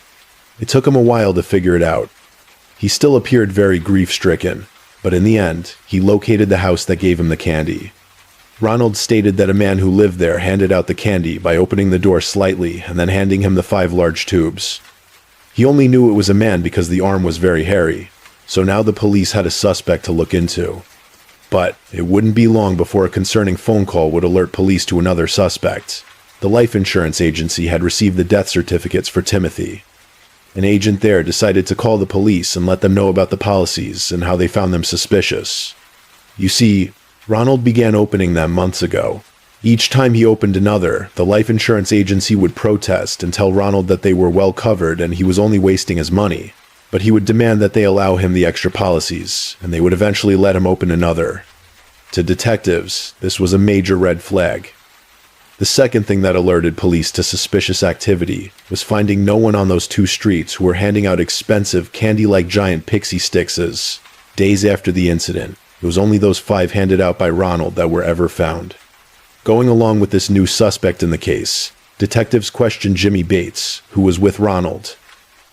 It took him a while to figure it out. He still appeared very grief-stricken, but in the end, he located the house that gave him the candy. Ronald stated that a man who lived there handed out the candy by opening the door slightly and then handing him the 5 large tubes. He only knew it was a man because the arm was very hairy, so now the police had a suspect to look into. But it wouldn't be long before a concerning phone call would alert police to another suspect. The life insurance agency had received the death certificates for Timothy. An agent there decided to call the police and let them know about the policies and how they found them suspicious. You see, Ronald began opening them months ago. Each time he opened another, the life insurance agency would protest and tell Ronald that they were well covered and he was only wasting his money. But he would demand that they allow him the extra policies, and they would eventually let him open another. To detectives, this was a major red flag. The second thing that alerted police to suspicious activity was finding no one on those 2 streets who were handing out expensive candy-like giant pixie stickses. Days after the incident, it was only those 5 handed out by Ronald that were ever found. Going along with this new suspect in the case, detectives questioned Jimmy Bates, who was with Ronald.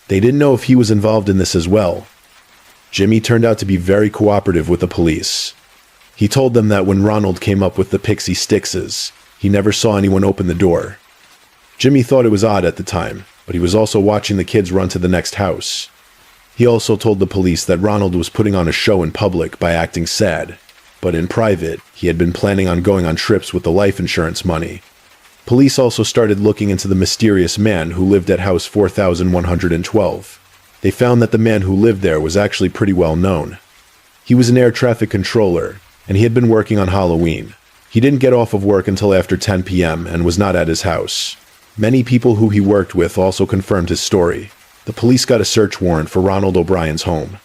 They didn't know if he was involved in this as well. Jimmy turned out to be very cooperative with the police. He told them that when Ronald came up with the pixie stickses, he never saw anyone open the door. Jimmy thought it was odd at the time, but he was also watching the kids run to the next house. He also told the police that Ronald was putting on a show in public by acting sad, but in private, he had been planning on going on trips with the life insurance money. Police also started looking into the mysterious man who lived at house 4112. They found that the man who lived there was actually pretty well known. He was an air traffic controller, and he had been working on Halloween. He didn't get off of work until after 10 p.m. and was not at his house. Many people who he worked with also confirmed his story. The police got a search warrant for Ronald O'Brien's home.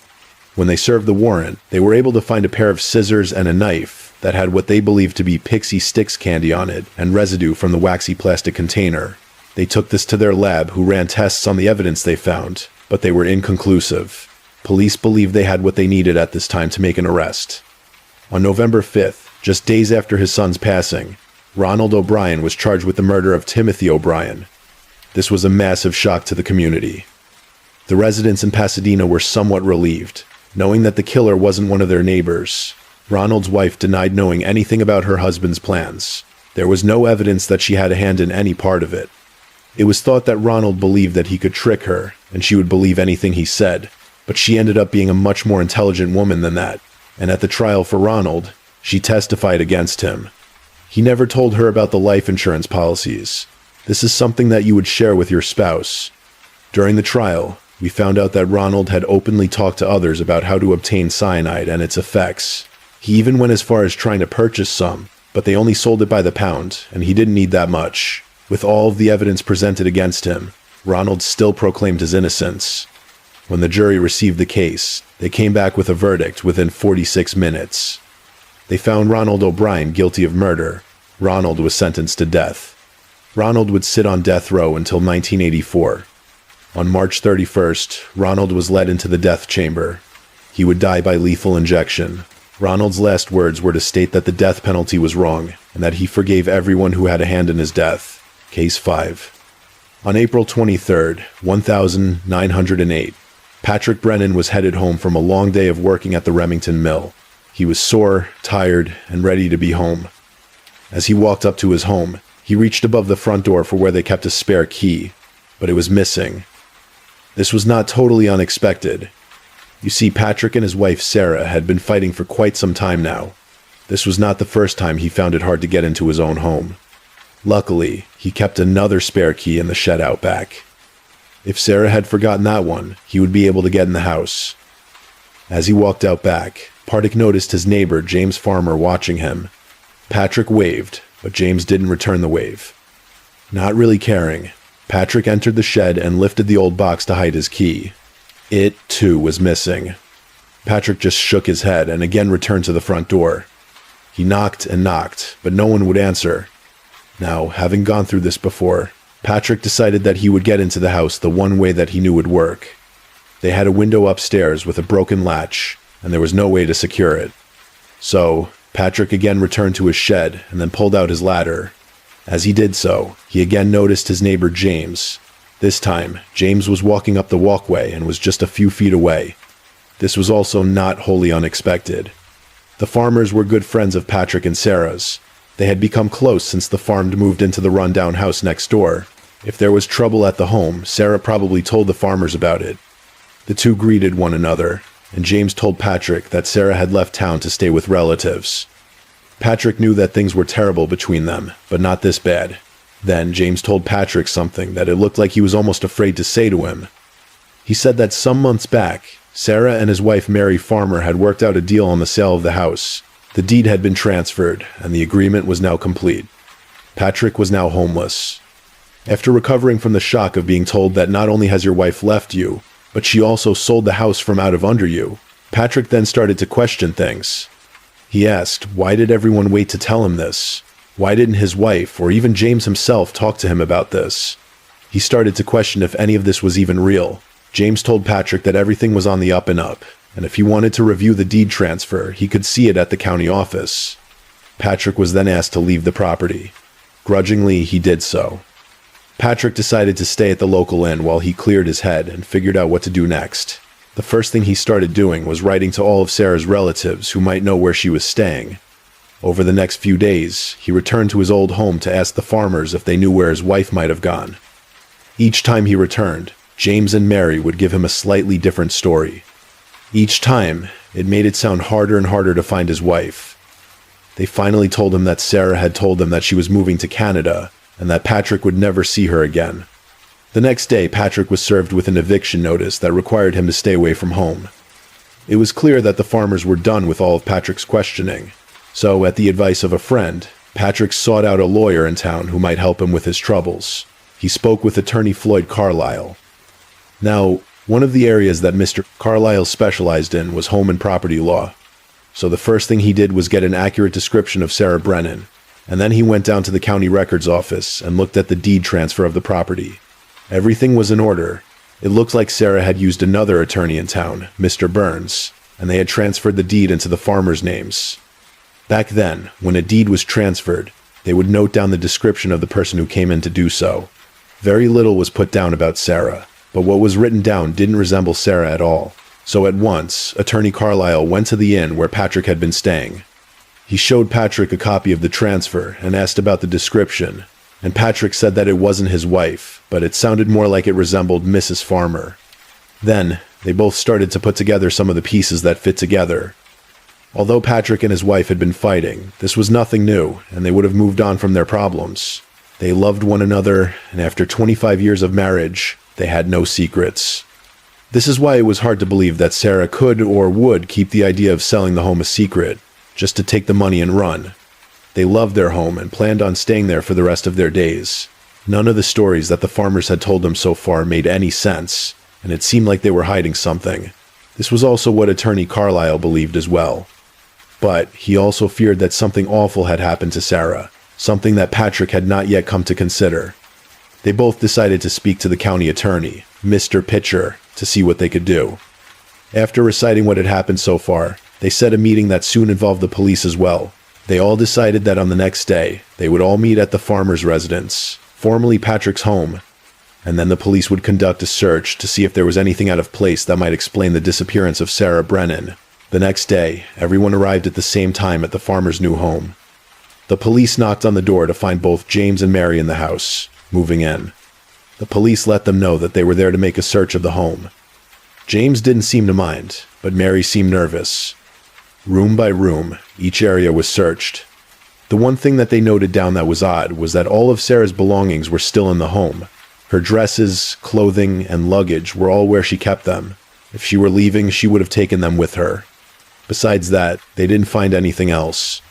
When they served the warrant, they were able to find a pair of scissors and a knife that had what they believed to be Pixie Stix candy on it and residue from the waxy plastic container. They took this to their lab, who ran tests on the evidence they found, but they were inconclusive. Police believed they had what they needed at this time to make an arrest. On November 5th, just days after his son's passing, Ronald O'Brien was charged with the murder of Timothy O'Brien. This was a massive shock to the community. The residents in Pasadena were somewhat relieved, knowing that the killer wasn't one of their neighbors. Ronald's wife denied knowing anything about her husband's plans. There was no evidence that she had a hand in any part of it. It was thought that Ronald believed that he could trick her, and she would believe anything he said, but she ended up being a much more intelligent woman than that, and at the trial for Ronald, she testified against him. He never told her about the life insurance policies. This is something that you would share with your spouse. During the trial, we found out that Ronald had openly talked to others about how to obtain cyanide and its effects. He even went as far as trying to purchase some, but they only sold it by the pound, and he didn't need that much. With all of the evidence presented against him, Ronald still proclaimed his innocence. When the jury received the case, they came back with a verdict within 46 minutes. They found Ronald O'Brien guilty of murder. Ronald was sentenced to death. Ronald would sit on death row until 1984. On March 31st, Ronald was led into the death chamber. He would die by lethal injection. Ronald's last words were to state that the death penalty was wrong, and that he forgave everyone who had a hand in his death. Case 5. On April 23rd, 1908, Patrick Brennan was headed home from a long day of working at the Remington Mill. He was sore, tired, and ready to be home. As he walked up to his home, he reached above the front door for where they kept a spare key, but it was missing. This was not totally unexpected. You see, Patrick and his wife Sarah had been fighting for quite some time now. This was not the first time he found it hard to get into his own home. Luckily, he kept another spare key in the shed out back. If Sarah had forgotten that one, he would be able to get in the house. As he walked out back, Patrick noticed his neighbor, James Farmer, watching him. Patrick waved, but James didn't return the wave. Not really caring, Patrick entered the shed and lifted the old box to hide his key. It, too, was missing. Patrick just shook his head and again returned to the front door. He knocked and knocked, but no one would answer. Now, having gone through this before, Patrick decided that he would get into the house the one way that he knew would work. They had a window upstairs with a broken latch, and there was no way to secure it. So, Patrick again returned to his shed and then pulled out his ladder. As he did so, he again noticed his neighbor James. This time, James was walking up the walkway and was just a few feet away. This was also not wholly unexpected. The farmers were good friends of Patrick and Sarah's. They had become close since the farm moved into the rundown house next door. If there was trouble at the home, Sarah probably told the farmers about it. The two greeted one another, and James told Patrick that Sarah had left town to stay with relatives. Patrick knew that things were terrible between them, but not this bad. Then James told Patrick something that it looked like he was almost afraid to say to him. He said that some months back, Sarah and his wife Mary Farmer had worked out a deal on the sale of the house. The deed had been transferred, and the agreement was now complete. Patrick was now homeless. After recovering from the shock of being told that not only has your wife left you, but she also sold the house from out of under you, Patrick then started to question things. He asked, why did everyone wait to tell him this? Why didn't his wife, or even James himself, talk to him about this? He started to question if any of this was even real. James told Patrick that everything was on the up and up, and if he wanted to review the deed transfer, he could see it at the county office. Patrick was then asked to leave the property. Grudgingly, he did so. Patrick decided to stay at the local inn while he cleared his head and figured out what to do next. The first thing he started doing was writing to all of Sarah's relatives who might know where she was staying. Over the next few days, he returned to his old home to ask the farmers if they knew where his wife might have gone. Each time he returned, James and Mary would give him a slightly different story. Each time, it made it sound harder and harder to find his wife. They finally told him that Sarah had told them that she was moving to Canada, and that Patrick would never see her again. The next day, Patrick was served with an eviction notice that required him to stay away from home. It was clear that the farmers were done with all of Patrick's questioning. So, at the advice of a friend, Patrick sought out a lawyer in town who might help him with his troubles. He spoke with attorney Floyd Carlisle. Now, one of the areas that Mr. Carlisle specialized in was home and property law. So the first thing he did was get an accurate description of Sarah Brennan, and then he went down to the county records office and looked at the deed transfer of the property. Everything was in order. It looked like Sarah had used another attorney in town, Mr. Burns, and they had transferred the deed into the farmers' names. Back then, when a deed was transferred, they would note down the description of the person who came in to do so. Very little was put down about Sarah, but what was written down didn't resemble Sarah at all. So at once, attorney Carlisle went to the inn where Patrick had been staying. He showed Patrick a copy of the transfer and asked about the description, and Patrick said that it wasn't his wife, but it sounded more like it resembled Mrs. Farmer. Then, they both started to put together some of the pieces that fit together. Although Patrick and his wife had been fighting, this was nothing new, and they would have moved on from their problems. They loved one another, and after 25 years of marriage, they had no secrets. This is why it was hard to believe that Sarah could or would keep the idea of selling the home a secret, just to take the money and run. They loved their home and planned on staying there for the rest of their days. None of the stories that the farmers had told them so far made any sense, and it seemed like they were hiding something. This was also what attorney Carlisle believed as well. But he also feared that something awful had happened to Sarah, something that Patrick had not yet come to consider. They both decided to speak to the county attorney, Mr. Pitcher, to see what they could do. After reciting what had happened so far, they set a meeting that soon involved the police as well. They all decided that on the next day, they would all meet at the farmer's residence, formerly Patrick's home, and then the police would conduct a search to see if there was anything out of place that might explain the disappearance of Sarah Brennan. The next day, everyone arrived at the same time at the farmer's new home. The police knocked on the door to find both James and Mary in the house, moving in. The police let them know that they were there to make a search of the home. James didn't seem to mind, but Mary seemed nervous. Room by room, each area was searched. The one thing that they noted down that was odd was that all of Sarah's belongings were still in the home. Her dresses, clothing, and luggage were all where she kept them. If she were leaving, she would have taken them with her. Besides that, they didn't find anything else.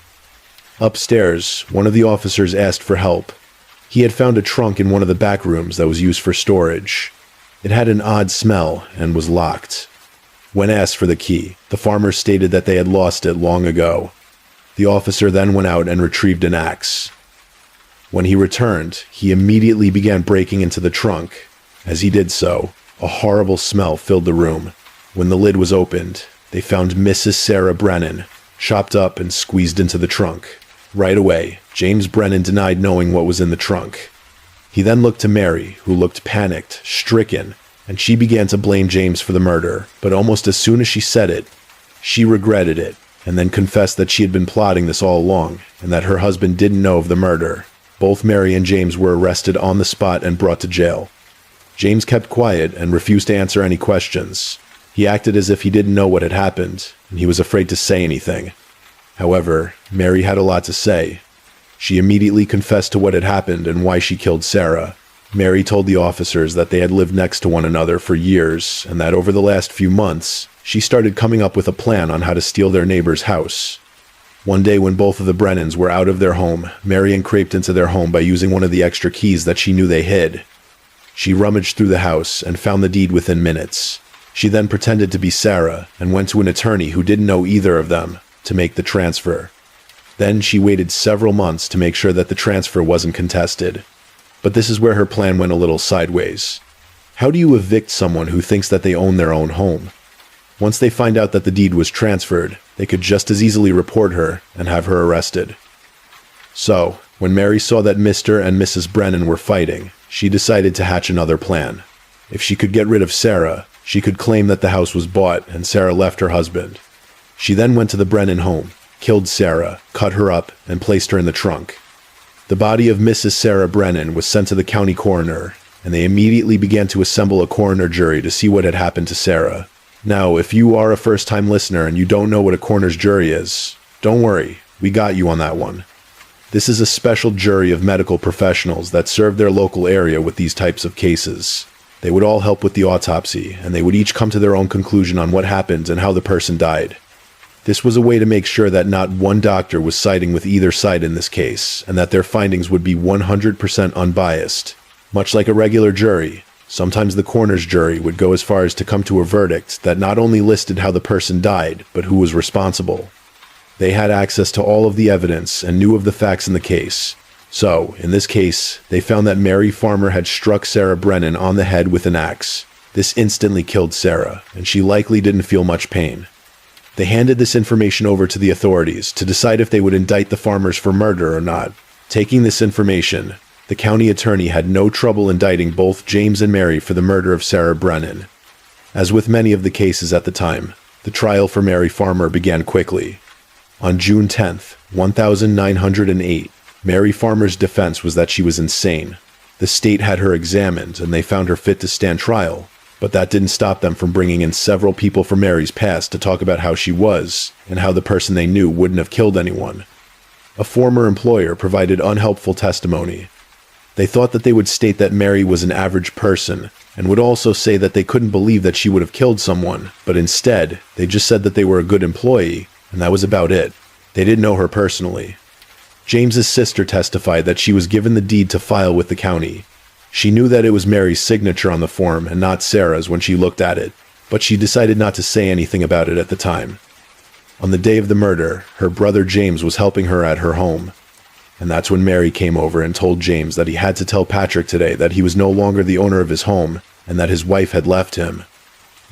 Upstairs, one of the officers asked for help. He had found a trunk in one of the back rooms that was used for storage. It had an odd smell and was locked. When asked for the key, the farmers stated that they had lost it long ago. The officer then went out and retrieved an axe. When he returned, he immediately began breaking into the trunk. As he did so, a horrible smell filled the room. When the lid was opened, they found Mrs. Sarah Brennan, chopped up and squeezed into the trunk. Right away, James Brennan denied knowing what was in the trunk. He then looked to Mary, who looked panicked, stricken, and she began to blame James for the murder, but almost as soon as she said it, she regretted it, and then confessed that she had been plotting this all along, and that her husband didn't know of the murder. Both Mary and James were arrested on the spot and brought to jail. James kept quiet and refused to answer any questions. He acted as if he didn't know what had happened, and he was afraid to say anything. However, Mary had a lot to say. She immediately confessed to what had happened and why she killed Sarah. Mary told the officers that they had lived next to one another for years, and that over the last few months, she started coming up with a plan on how to steal their neighbor's house. One day when both of the Brennans were out of their home, Marian crept into their home by using one of the extra keys that she knew they hid. She rummaged through the house and found the deed within minutes. She then pretended to be Sarah and went to an attorney who didn't know either of them to make the transfer. Then she waited several months to make sure that the transfer wasn't contested. But this is where her plan went a little sideways. How do you evict someone who thinks that they own their own home? Once they find out that the deed was transferred, they could just as easily report her and have her arrested. So, when Mary saw that Mr. and Mrs. Brennan were fighting, she decided to hatch another plan. If she could get rid of Sarah, she could claim that the house was bought and Sarah left her husband. She then went to the Brennan home, killed Sarah, cut her up, and placed her in the trunk. The body of Mrs. Sarah Brennan was sent to the county coroner, and they immediately began to assemble a coroner jury to see what had happened to Sarah. Now, if you are a first-time listener and you don't know what a coroner's jury is, don't worry, we got you on that one. This is a special jury of medical professionals that serve their local area with these types of cases. They would all help with the autopsy, and they would each come to their own conclusion on what happened and how the person died. This was a way to make sure that not one doctor was siding with either side in this case, and that their findings would be 100% unbiased. Much like a regular jury, sometimes the coroner's jury would go as far as to come to a verdict that not only listed how the person died, but who was responsible. They had access to all of the evidence and knew of the facts in the case. So, in this case, they found that Mary Farmer had struck Sarah Brennan on the head with an axe. This instantly killed Sarah, and she likely didn't feel much pain. They handed this information over to the authorities to decide if they would indict the Farmers for murder or not. Taking this information, the county attorney had no trouble indicting both James and Mary for the murder of Sarah Brennan. As with many of the cases at the time, the trial for Mary Farmer began quickly. On June 10, 1908, Mary Farmer's defense was that she was insane. The state had her examined and they found her fit to stand trial. But that didn't stop them from bringing in several people from Mary's past to talk about how she was, and how the person they knew wouldn't have killed anyone. A former employer provided unhelpful testimony. They thought that they would state that Mary was an average person, and would also say that they couldn't believe that she would have killed someone, but instead, they just said that they were a good employee, and that was about it. They didn't know her personally. James's sister testified that she was given the deed to file with the county. She knew that it was Mary's signature on the form and not Sarah's when she looked at it, but she decided not to say anything about it at the time. On the day of the murder, her brother James was helping her at her home, and that's when Mary came over and told James that he had to tell Patrick today that he was no longer the owner of his home and that his wife had left him.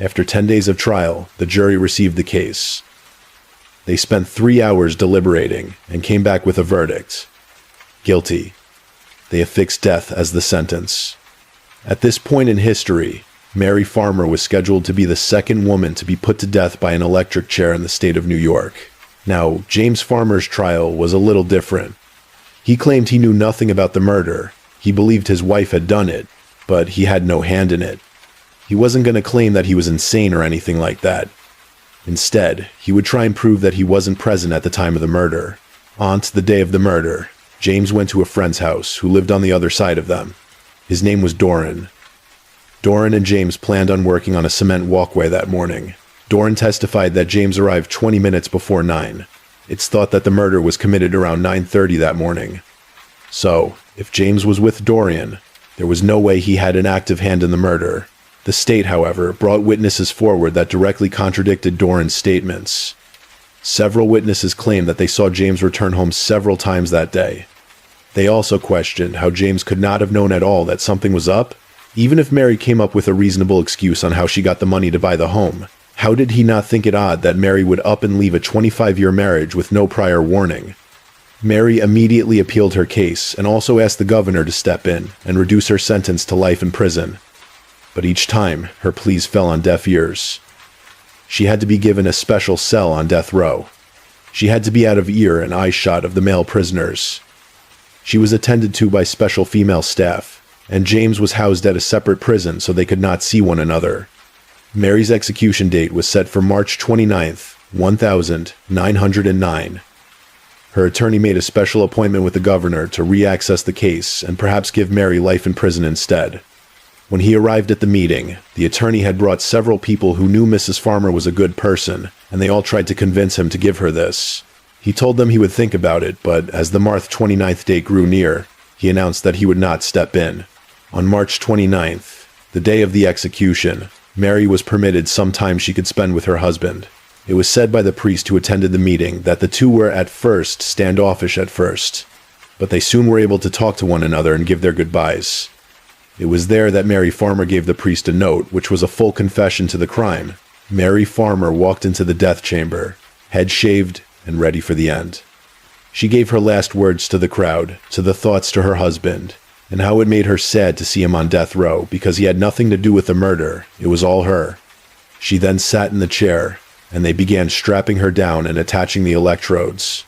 After 10 days of trial, the jury received the case. They spent 3 hours deliberating and came back with a verdict. Guilty. They affixed death as the sentence. At this point in history, Mary Farmer was scheduled to be the second woman to be put to death by an electric chair in the state of New York. Now, James Farmer's trial was a little different. He claimed he knew nothing about the murder. He believed his wife had done it, but he had no hand in it. He wasn't going to claim that he was insane or anything like that. Instead, he would try and prove that he wasn't present at the time of the murder. On to the day of the murder, James went to a friend's house who lived on the other side of them. His name was Doran. Doran and James planned on working on a cement walkway that morning. Doran testified that James arrived 20 minutes before 9. It's thought that the murder was committed around 9:30 that morning. So, if James was with Dorian, there was no way he had an active hand in the murder. The state, however, brought witnesses forward that directly contradicted Doran's statements. Several witnesses claimed that they saw James return home several times that day. They also questioned how James could not have known at all that something was up. Even if Mary came up with a reasonable excuse on how she got the money to buy the home, how did he not think it odd that Mary would up and leave a 25-year marriage with no prior warning? Mary immediately appealed her case and also asked the governor to step in and reduce her sentence to life in prison. But each time, her pleas fell on deaf ears. She had to be given a special cell on death row. She had to be out of ear and eye shot of the male prisoners. She was attended to by special female staff, and James was housed at a separate prison so they could not see one another. Mary's execution date was set for March 29th, 1909. Her attorney made a special appointment with the governor to re-access the case and perhaps give Mary life in prison instead. When he arrived at the meeting, the attorney had brought several people who knew Mrs. Farmer was a good person, and they all tried to convince him to give her this. He told them he would think about it, but as the March 29th date grew near, he announced that he would not step in. On March 29th, the day of the execution, Mary was permitted some time she could spend with her husband. It was said by the priest who attended the meeting that the two were at first standoffish at first, but they soon were able to talk to one another and give their goodbyes. It was there that Mary Farmer gave the priest a note, which was a full confession to the crime. Mary Farmer walked into the death chamber, head shaved and ready for the end. She gave her last words to the crowd, to the thoughts to her husband, and how it made her sad to see him on death row because he had nothing to do with the murder. It was all her. She then sat in the chair, and they began strapping her down and attaching the electrodes.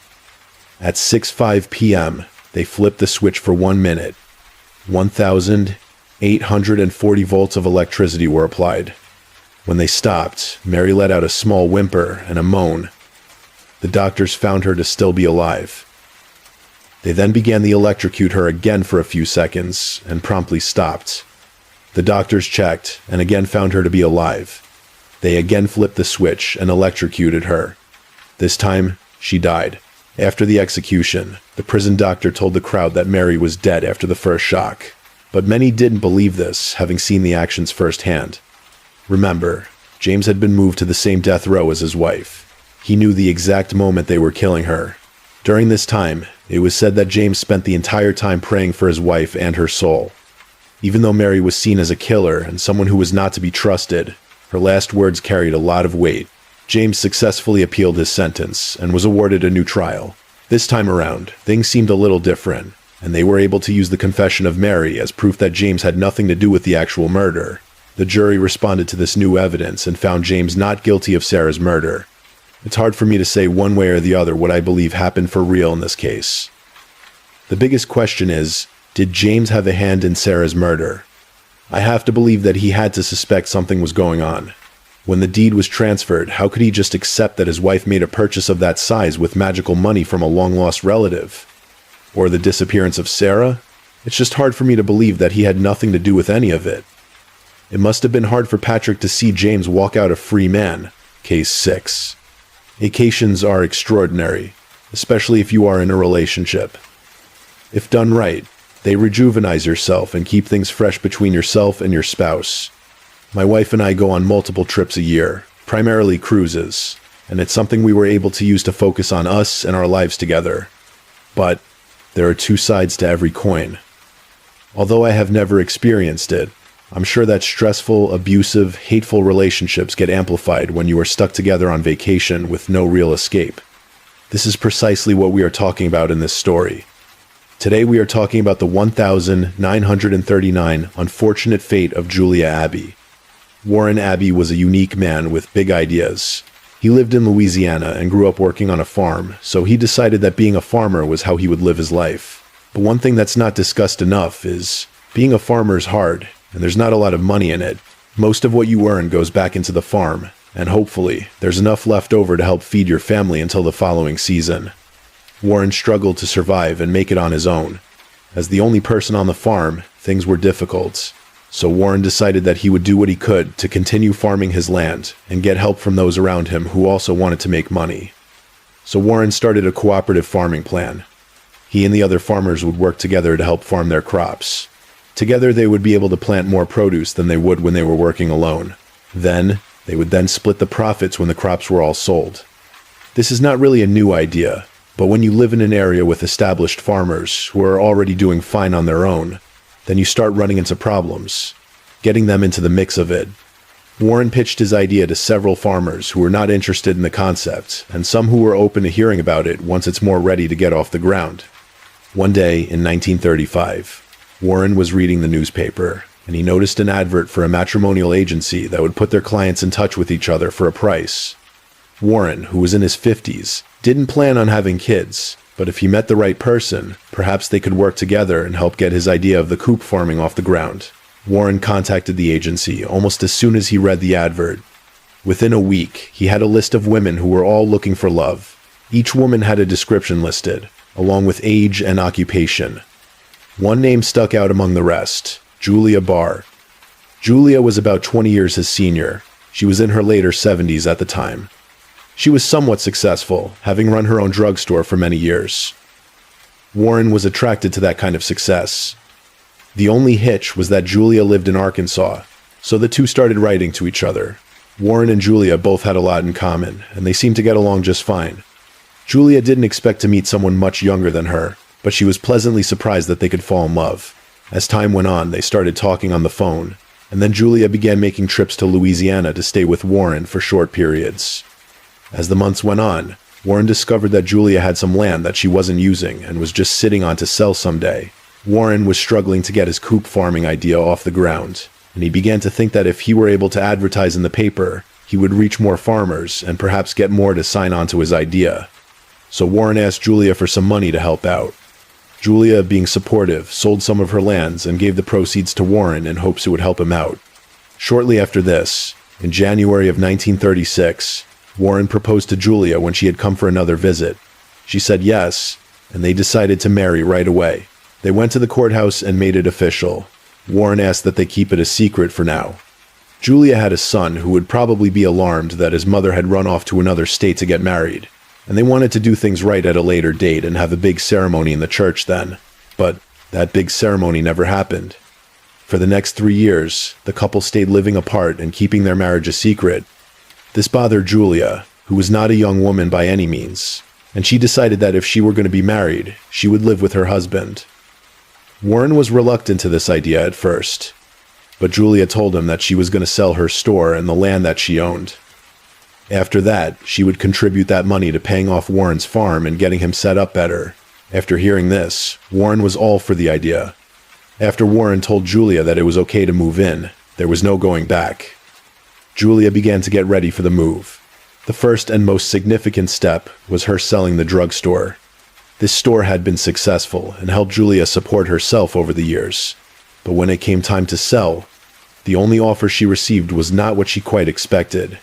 At 6:05 p.m., they flipped the switch for 1 minute. 1,840 volts of electricity were applied. When they stopped, Mary let out a small whimper and a moan. The doctors found her to still be alive. They then began to electrocute her again for a few seconds and promptly stopped. The doctors checked and again found her to be alive. They again flipped the switch and electrocuted her. This time, she died. After the execution, the prison doctor told the crowd that Mary was dead after the first shock. But many didn't believe this, having seen the actions firsthand. Remember, James had been moved to the same death row as his wife. He knew the exact moment they were killing her. During this time, it was said that James spent the entire time praying for his wife and her soul. Even though Mary was seen as a killer and someone who was not to be trusted, her last words carried a lot of weight. James successfully appealed his sentence and was awarded a new trial. This time around, things seemed a little different, and they were able to use the confession of Mary as proof that James had nothing to do with the actual murder. The jury responded to this new evidence and found James not guilty of Sarah's murder. It's hard for me to say one way or the other what I believe happened for real in this case. The biggest question is, did James have a hand in Sarah's murder? I have to believe that he had to suspect something was going on. When the deed was transferred, how could he just accept that his wife made a purchase of that size with magical money from a long-lost relative? Or the disappearance of Sarah? It's just hard for me to believe that he had nothing to do with any of it. It must have been hard for Patrick to see James walk out a free man. Case 6. Vacations are extraordinary, especially if you are in a relationship. If done right, they rejuvenize yourself and keep things fresh between yourself and your spouse. My wife and I go on multiple trips a year, primarily cruises, and it's something we were able to use to focus on us and our lives together. But there are two sides to every coin. Although I have never experienced it, I'm sure that stressful, abusive, hateful relationships get amplified when you are stuck together on vacation with no real escape. This is precisely what we are talking about in this story. Today we are talking about the 1939 unfortunate fate of Julia Abbey. Warren Abbey was a unique man with big ideas. He lived in Louisiana and grew up working on a farm, so he decided that being a farmer was how he would live his life. But one thing that's not discussed enough is being a farmer is hard, and there's not a lot of money in it. Most of what you earn goes back into the farm, and hopefully, there's enough left over to help feed your family until the following season. Warren struggled to survive and make it on his own. As the only person on the farm, things were difficult. So Warren decided that he would do what he could to continue farming his land and get help from those around him who also wanted to make money. So Warren started a cooperative farming plan. He and the other farmers would work together to help farm their crops. Together they would be able to plant more produce than they would when they were working alone. They would then split the profits when the crops were all sold. This is not really a new idea, but when you live in an area with established farmers who are already doing fine on their own, then you start running into problems, getting them into the mix of it. Warren pitched his idea to several farmers who were not interested in the concept, and some who were open to hearing about it once it's more ready to get off the ground. One day in 1935, Warren was reading the newspaper, and he noticed an advert for a matrimonial agency that would put their clients in touch with each other for a price. Warren, who was in his 50s, didn't plan on having kids, but if he met the right person, perhaps they could work together and help get his idea of the coop farming off the ground. Warren contacted the agency almost as soon as he read the advert. Within a week, he had a list of women who were all looking for love. Each woman had a description listed, along with age and occupation. One name stuck out among the rest: Julia Barr. Julia was about 20 years his senior. She was in her later 70s at the time. She was somewhat successful, having run her own drugstore for many years. Warren was attracted to that kind of success. The only hitch was that Julia lived in Arkansas, so the two started writing to each other. Warren and Julia both had a lot in common, and they seemed to get along just fine. Julia didn't expect to meet someone much younger than her, but she was pleasantly surprised that they could fall in love. As time went on, they started talking on the phone, and then Julia began making trips to Louisiana to stay with Warren for short periods. As the months went on, Warren discovered that Julia had some land that she wasn't using and was just sitting on to sell someday. Warren was struggling to get his coop farming idea off the ground, and he began to think that if he were able to advertise in the paper, he would reach more farmers and perhaps get more to sign on to his idea. So Warren asked Julia for some money to help out. Julia, being supportive, sold some of her lands and gave the proceeds to Warren in hopes it would help him out. Shortly after this, in January of 1936, Warren proposed to Julia when she had come for another visit. She said yes, and they decided to marry right away. They went to the courthouse and made it official. Warren asked that they keep it a secret for now. Julia had a son who would probably be alarmed that his mother had run off to another state to get married, and they wanted to do things right at a later date and have a big ceremony in the church then. But that big ceremony never happened. For the next 3 years, the couple stayed living apart and keeping their marriage a secret. This bothered Julia, who was not a young woman by any means, and she decided that if she were going to be married, she would live with her husband. Warren was reluctant to this idea at first, but Julia told him that she was going to sell her store and the land that she owned. After that, she would contribute that money to paying off Warren's farm and getting him set up better. After hearing this, Warren was all for the idea. After Warren told Julia that it was okay to move in, there was no going back. Julia began to get ready for the move. The first and most significant step was her selling the drugstore. This store had been successful and helped Julia support herself over the years. But when it came time to sell, the only offer she received was not what she quite expected.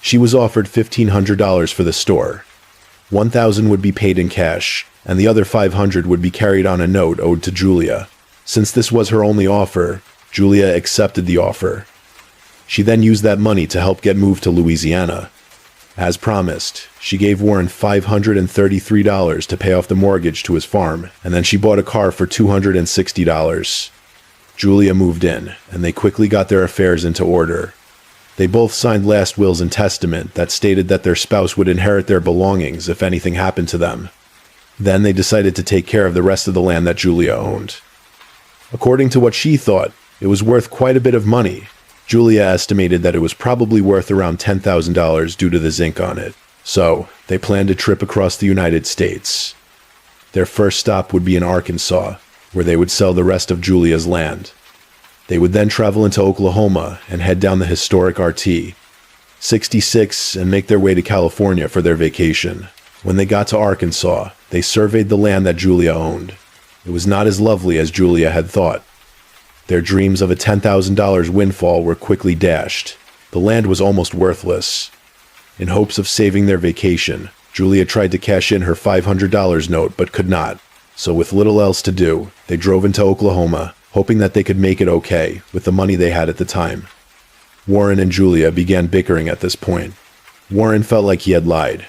She was offered $1,500 for the store. $1,000 would be paid in cash, and the other $500 would be carried on a note owed to Julia. Since this was her only offer, Julia accepted the offer. She then used that money to help get moved to Louisiana. As promised, she gave Warren $533 to pay off the mortgage to his farm, and then she bought a car for $260. Julia moved in, and they quickly got their affairs into order. They both signed last wills and testament that stated that their spouse would inherit their belongings if anything happened to them. Then they decided to take care of the rest of the land that Julia owned. According to what she thought, it was worth quite a bit of money. Julia estimated that it was probably worth around $10,000 due to the zinc on it. So, they planned a trip across the United States. Their first stop would be in Arkansas, where they would sell the rest of Julia's land. They would then travel into Oklahoma and head down the historic RT 66 and make their way to California for their vacation. When they got to Arkansas, they surveyed the land that Julia owned. It was not as lovely as Julia had thought. Their dreams of a $10,000 windfall were quickly dashed. The land was almost worthless. In hopes of saving their vacation, Julia tried to cash in her $500 note but could not. So with little else to do, they drove into Oklahoma, hoping that they could make it okay with the money they had at the time. Warren and Julia began bickering at this point. Warren felt like he had lied.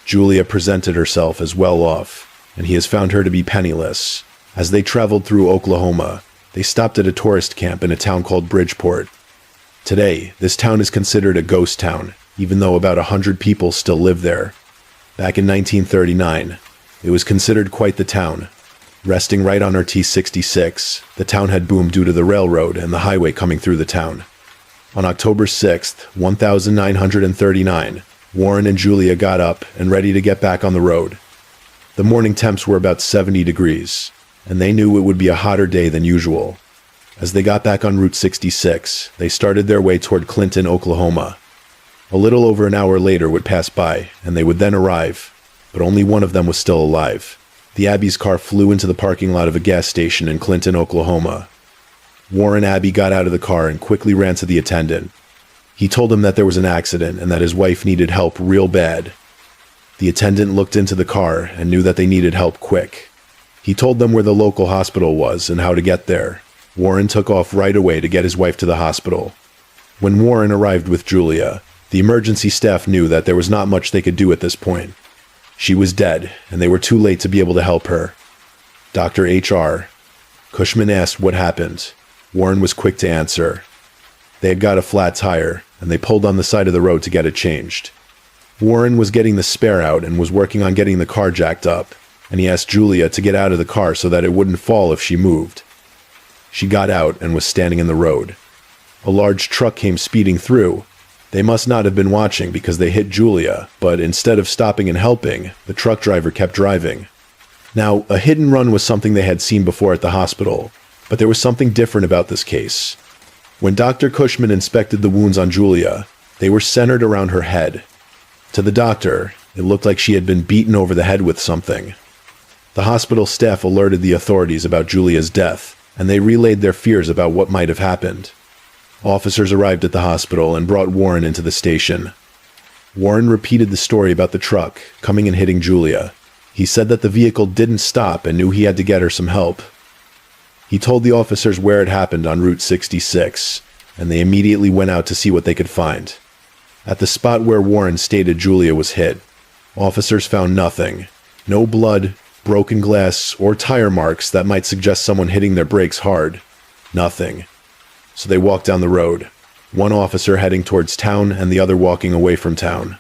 Julia presented herself as well off, and he has found her to be penniless. As they traveled through Oklahoma, They stopped at a tourist camp in a town called Bridgeport. Today, this town is considered a ghost town, even though about 100 people still live there. Back in 1939, it was considered quite the town. Resting right on RT 66, the town had boomed due to the railroad and the highway coming through the town. On October 6th, 1939, Warren and Julia got up and ready to get back on the road. The morning temps were about 70 degrees, and they knew it would be a hotter day than usual. As they got back on Route 66, they started their way toward Clinton, Oklahoma. A little over an hour later would pass by, and they would then arrive, but only one of them was still alive. The Abby's car flew into the parking lot of a gas station in Clinton, Oklahoma. Warren Abbey got out of the car and quickly ran to the attendant. He told him that there was an accident and that his wife needed help real bad. The attendant looked into the car and knew that they needed help quick. He told them where the local hospital was and how to get there. Warren took off right away to get his wife to the hospital. When Warren arrived with Julia, the emergency staff knew that there was not much they could do at this point. She was dead, and they were too late to be able to help her. Dr. H.R. Cushman asked what happened. Warren was quick to answer. They had got a flat tire, and they pulled on the side of the road to get it changed. Warren was getting the spare out and was working on getting the car jacked up, and he asked Julia to get out of the car so that it wouldn't fall if she moved. She got out and was standing in the road. A large truck came speeding through. They must not have been watching because they hit Julia, but instead of stopping and helping, the truck driver kept driving. Now, a hit and run was something they had seen before at the hospital, but there was something different about this case. When Dr. Cushman inspected the wounds on Julia, they were centered around her head. To the doctor, it looked like she had been beaten over the head with something. The hospital staff alerted the authorities about Julia's death, and they relayed their fears about what might have happened. Officers arrived at the hospital and brought Warren into the station. Warren repeated the story about the truck coming and hitting Julia. He said that the vehicle didn't stop and knew he had to get her some help. He told the officers where it happened on Route 66, and they immediately went out to see what they could find. At the spot where Warren stated Julia was hit, officers found nothing. No blood, broken glass, or tire marks that might suggest someone hitting their brakes hard. Nothing. So they walked down the road, one officer heading towards town and the other walking away from town.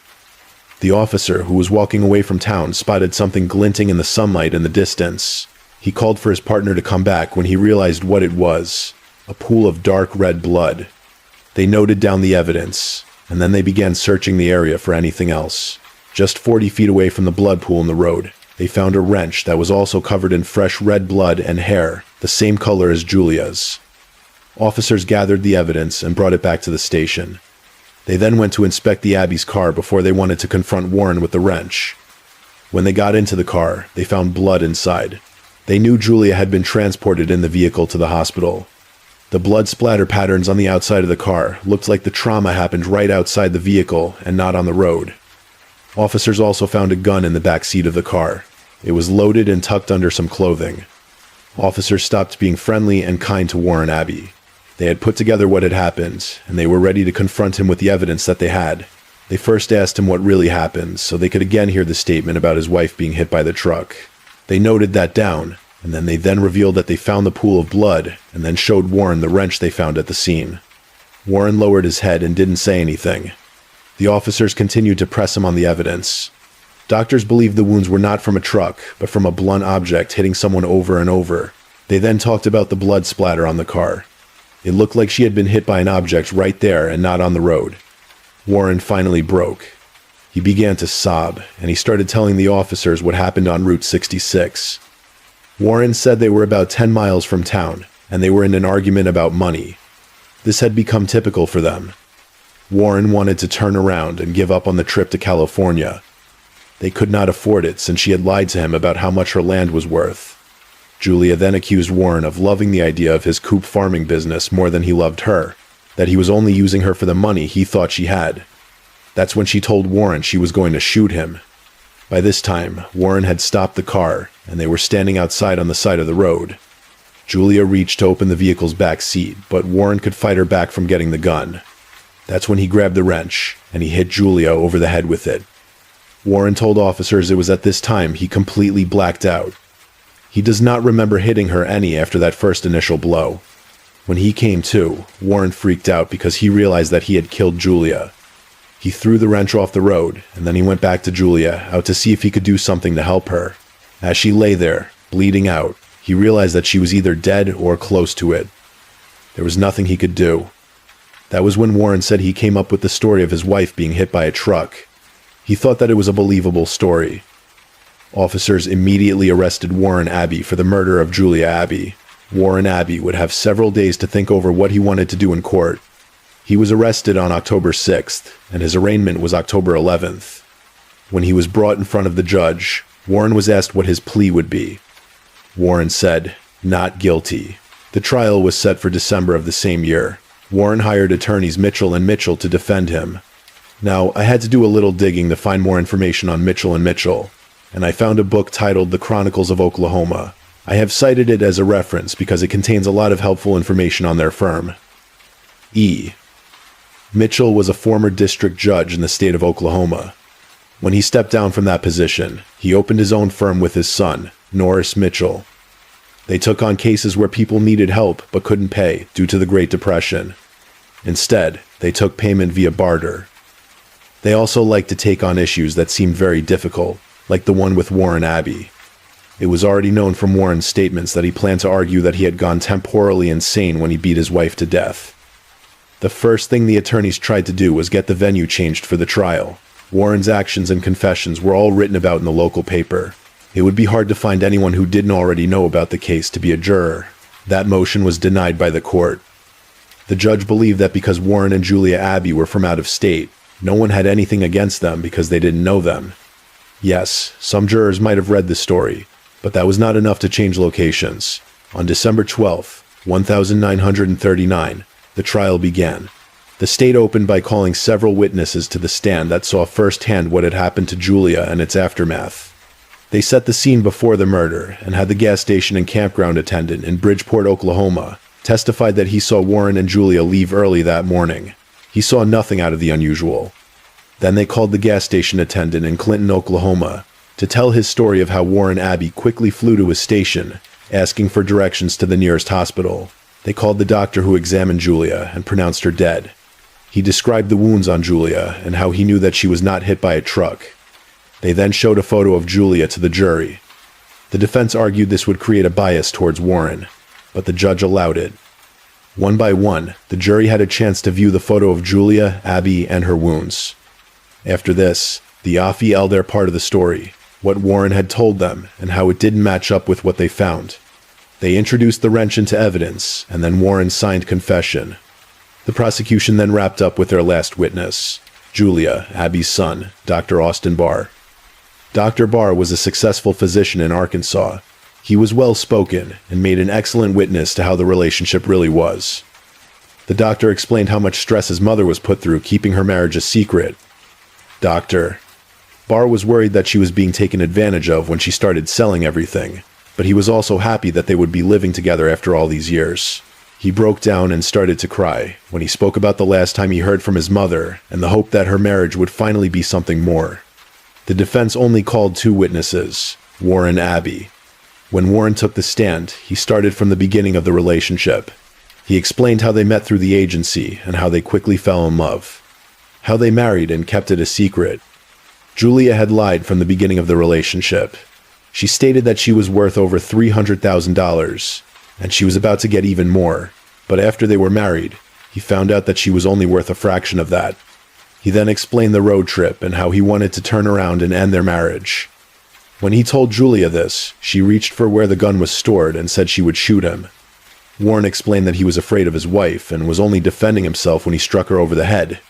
The officer who was walking away from town spotted something glinting in the sunlight in the distance. He called for his partner to come back when he realized what it was, a pool of dark red blood. They noted down the evidence, and then they began searching the area for anything else. Just 40 feet away from the blood pool in the road, they found a wrench that was also covered in fresh red blood and hair, the same color as Julia's. Officers gathered the evidence and brought it back to the station. They then went to inspect the Abby's car before they wanted to confront Warren with the wrench. When they got into the car, they found blood inside. They knew Julia had been transported in the vehicle to the hospital. The blood splatter patterns on the outside of the car looked like the trauma happened right outside the vehicle and not on the road. Officers also found a gun in the back seat of the car. It was loaded and tucked under some clothing. Officers stopped being friendly and kind to Warren Abbey. They had put together what had happened, and they were ready to confront him with the evidence that they had. They first asked him what really happened, so they could again hear the statement about his wife being hit by the truck. They noted that down, and then they revealed that they found the pool of blood, and then showed Warren the wrench they found at the scene. Warren lowered his head and didn't say anything. The officers continued to press him on the evidence. Doctors believed the wounds were not from a truck, but from a blunt object hitting someone over and over. They then talked about the blood splatter on the car. It looked like she had been hit by an object right there and not on the road. Warren finally broke. He began to sob, and he started telling the officers what happened on Route 66. Warren said they were about 10 miles from town, and they were in an argument about money. This had become typical for them. Warren wanted to turn around and give up on the trip to California. They could not afford it since she had lied to him about how much her land was worth. Julia then accused Warren of loving the idea of his coop farming business more than he loved her, that he was only using her for the money he thought she had. That's when she told Warren she was going to shoot him. By this time, Warren had stopped the car, and they were standing outside on the side of the road. Julia reached to open the vehicle's back seat, but Warren could fight her back from getting the gun. That's when he grabbed the wrench, and he hit Julia over the head with it. Warren told officers it was at this time he completely blacked out. He does not remember hitting her any after that first initial blow. When he came to, Warren freaked out because he realized that he had killed Julia. He threw the wrench off the road, and then he went back to Julia, out to see if he could do something to help her. As she lay there, bleeding out, he realized that she was either dead or close to it. There was nothing he could do. That was when Warren said he came up with the story of his wife being hit by a truck. He thought that it was a believable story. Officers immediately arrested Warren Abbey for the murder of Julia Abbey. Warren Abbey would have several days to think over what he wanted to do in court. He was arrested on October 6th, and his arraignment was October 11th. When he was brought in front of the judge, Warren was asked what his plea would be. Warren said, "Not guilty." The trial was set for December of the same year. Warren hired attorneys Mitchell and Mitchell to defend him. Now, I had to do a little digging to find more information on Mitchell and Mitchell, and I found a book titled The Chronicles of Oklahoma. I have cited it as a reference because it contains a lot of helpful information on their firm. Mitchell was a former district judge in the state of Oklahoma. When he stepped down from that position, he opened his own firm with his son, Norris Mitchell. They took on cases where people needed help but couldn't pay due to the Great Depression. Instead, they took payment via barter. They also liked to take on issues that seemed very difficult, like the one with Warren Abbey. It was already known from Warren's statements that he planned to argue that he had gone temporally insane when he beat his wife to death. The first thing the attorneys tried to do was get the venue changed for the trial. Warren's actions and confessions were all written about in the local paper. It would be hard to find anyone who didn't already know about the case to be a juror. That motion was denied by the court. The judge believed that because Warren and Julia Abbey were from out of state, no one had anything against them because they didn't know them. Yes, some jurors might have read the story, but that was not enough to change locations. On December 12, 1939, the trial began. The state opened by calling several witnesses to the stand that saw firsthand what had happened to Julia and its aftermath. They set the scene before the murder and had the gas station and campground attendant in Bridgeport, Oklahoma, testified that he saw Warren and Julia leave early that morning. He saw nothing out of the unusual. Then they called the gas station attendant in Clinton, Oklahoma, to tell his story of how Warren Abbey quickly flew to his station, asking for directions to the nearest hospital. They called the doctor who examined Julia and pronounced her dead. He described the wounds on Julia and how he knew that she was not hit by a truck. They then showed a photo of Julia to the jury. The defense argued this would create a bias towards Warren, but the judge allowed it. One by one, the jury had a chance to view the photo of Julia, Abbey, and her wounds. After this, the AFI held their part of the story, what Warren had told them and how it didn't match up with what they found. They introduced the wrench into evidence, and then Warren signed confession. The prosecution then wrapped up with their last witness, Julia, Abbey's son, Dr. Austin Barr. Dr. Barr was a successful physician in Arkansas. He was well-spoken and made an excellent witness to how the relationship really was. The doctor explained how much stress his mother was put through keeping her marriage a secret. Dr. Barr was worried that she was being taken advantage of when she started selling everything, but he was also happy that they would be living together after all these years. He broke down and started to cry when he spoke about the last time he heard from his mother and the hope that her marriage would finally be something more. The defense only called two witnesses, Warren Abbey. When Warren took the stand, he started from the beginning of the relationship. He explained how they met through the agency and how they quickly fell in love. How they married and kept it a secret. Julia had lied from the beginning of the relationship. She stated that she was worth over $300,000, and she was about to get even more, but after they were married, he found out that she was only worth a fraction of that. He then explained the road trip and how he wanted to turn around and end their marriage. When he told Julia this, she reached for where the gun was stored and said she would shoot him. Warren explained that he was afraid of his wife and was only defending himself when he struck her over the head.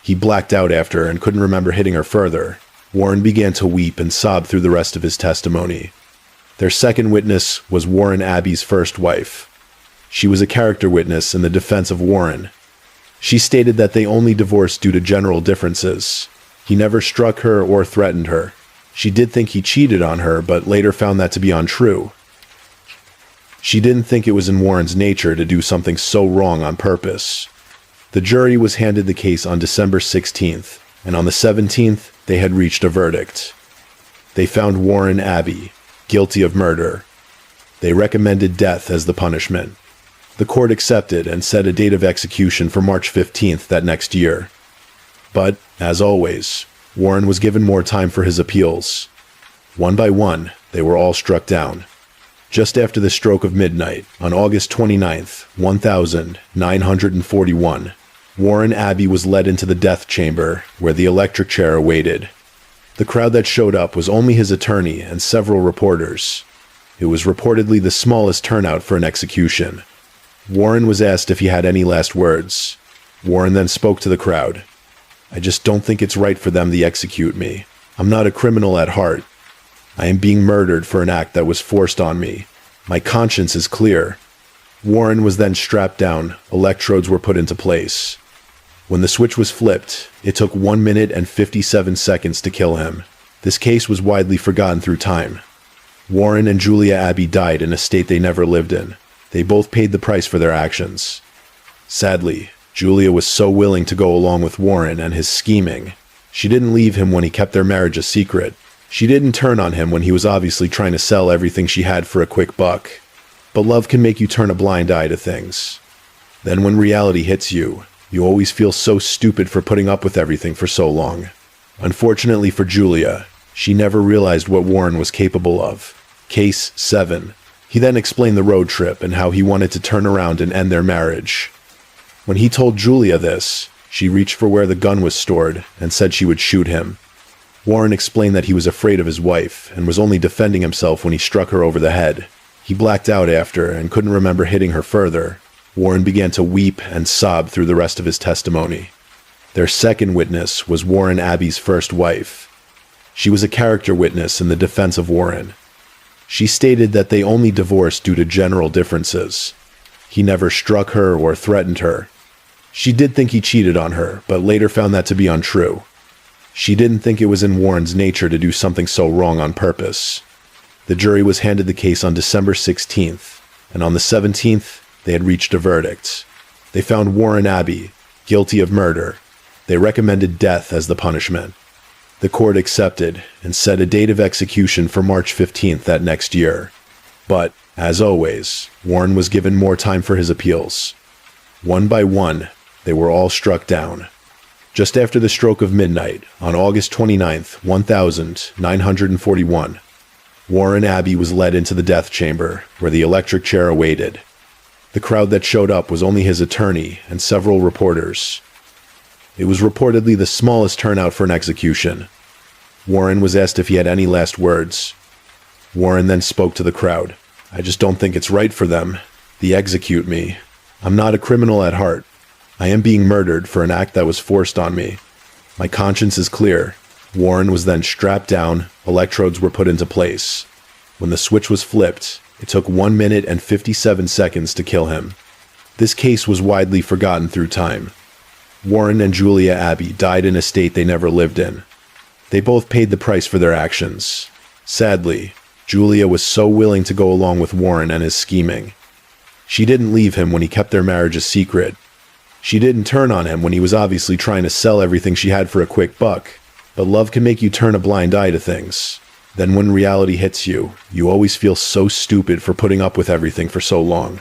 He blacked out after and couldn't remember hitting her further. Warren began to weep and sob through the rest of his testimony. Their second witness was Warren Abbey's first wife. She was a character witness in the defense of Warren. She stated that they only divorced due to general differences. He never struck her or threatened her. She did think he cheated on her, but later found that to be untrue. She didn't think it was in Warren's nature to do something so wrong on purpose. The jury was handed the case on December 16th, and on the 17th, they had reached a verdict. They found Warren Abbey guilty of murder. They recommended death as the punishment. The court accepted and set a date of execution for March 15th that next year. But, as always, Warren was given more time for his appeals. One by one, they were all struck down. Just after the stroke of midnight, on August 29th, 1941, Warren Abbey was led into the death chamber, where the electric chair awaited. The crowd that showed up was only his attorney and several reporters. It was reportedly the smallest turnout for an execution. Warren was asked if he had any last words. Warren then spoke to the crowd. "I just don't think it's right for them to execute me. I'm not a criminal at heart. I am being murdered for an act that was forced on me. My conscience is clear." Warren was then strapped down. Electrodes were put into place. When the switch was flipped, it took 1 minute and 57 seconds to kill him. This case was widely forgotten through time. Warren and Julia Abbey died in a state they never lived in. They both paid the price for their actions. Sadly, Julia was so willing to go along with Warren and his scheming. She didn't leave him when he kept their marriage a secret. She didn't turn on him when he was obviously trying to sell everything she had for a quick buck. But love can make you turn a blind eye to things. Then when reality hits you, you always feel so stupid for putting up with everything for so long. Unfortunately for Julia, she never realized what Warren was capable of. Case 7. He then explained the road trip and how he wanted to turn around and end their marriage. When he told Julia this, she reached for where the gun was stored and said she would shoot him. Warren explained that he was afraid of his wife and was only defending himself when he struck her over the head. He blacked out after and couldn't remember hitting her further. Warren began to weep and sob through the rest of his testimony. Their second witness was Warren Abbey's first wife. She was a character witness in the defense of Warren. She stated that they only divorced due to general differences. He never struck her or threatened her. She did think he cheated on her, but later found that to be untrue. She didn't think it was in Warren's nature to do something so wrong on purpose. The jury was handed the case on December 16th, and on the 17th, they had reached a verdict. They found Warren Abbey guilty of murder. They recommended death as the punishment. The court accepted and set a date of execution for March 15th that next year. But, as always, Warren was given more time for his appeals. One by one, they were all struck down. Just after the stroke of midnight, on August 29th, 1941, Warren Abbey was led into the death chamber, where the electric chair awaited. The crowd that showed up was only his attorney and several reporters. It was reportedly the smallest turnout for an execution. Warren was asked if he had any last words. Warren then spoke to the crowd. "I just don't think it's right for them. They execute me. I'm not a criminal at heart. I am being murdered for an act that was forced on me. My conscience is clear." Warren was then strapped down. Electrodes were put into place. When the switch was flipped, it took 1 minute and 57 seconds to kill him. This case was widely forgotten through time. Warren and Julia Abbey died in a state they never lived in. They both paid the price for their actions. Sadly, Julia was so willing to go along with Warren and his scheming. She didn't leave him when he kept their marriage a secret. She didn't turn on him when he was obviously trying to sell everything she had for a quick buck. But love can make you turn a blind eye to things. Then when reality hits you, you always feel so stupid for putting up with everything for so long.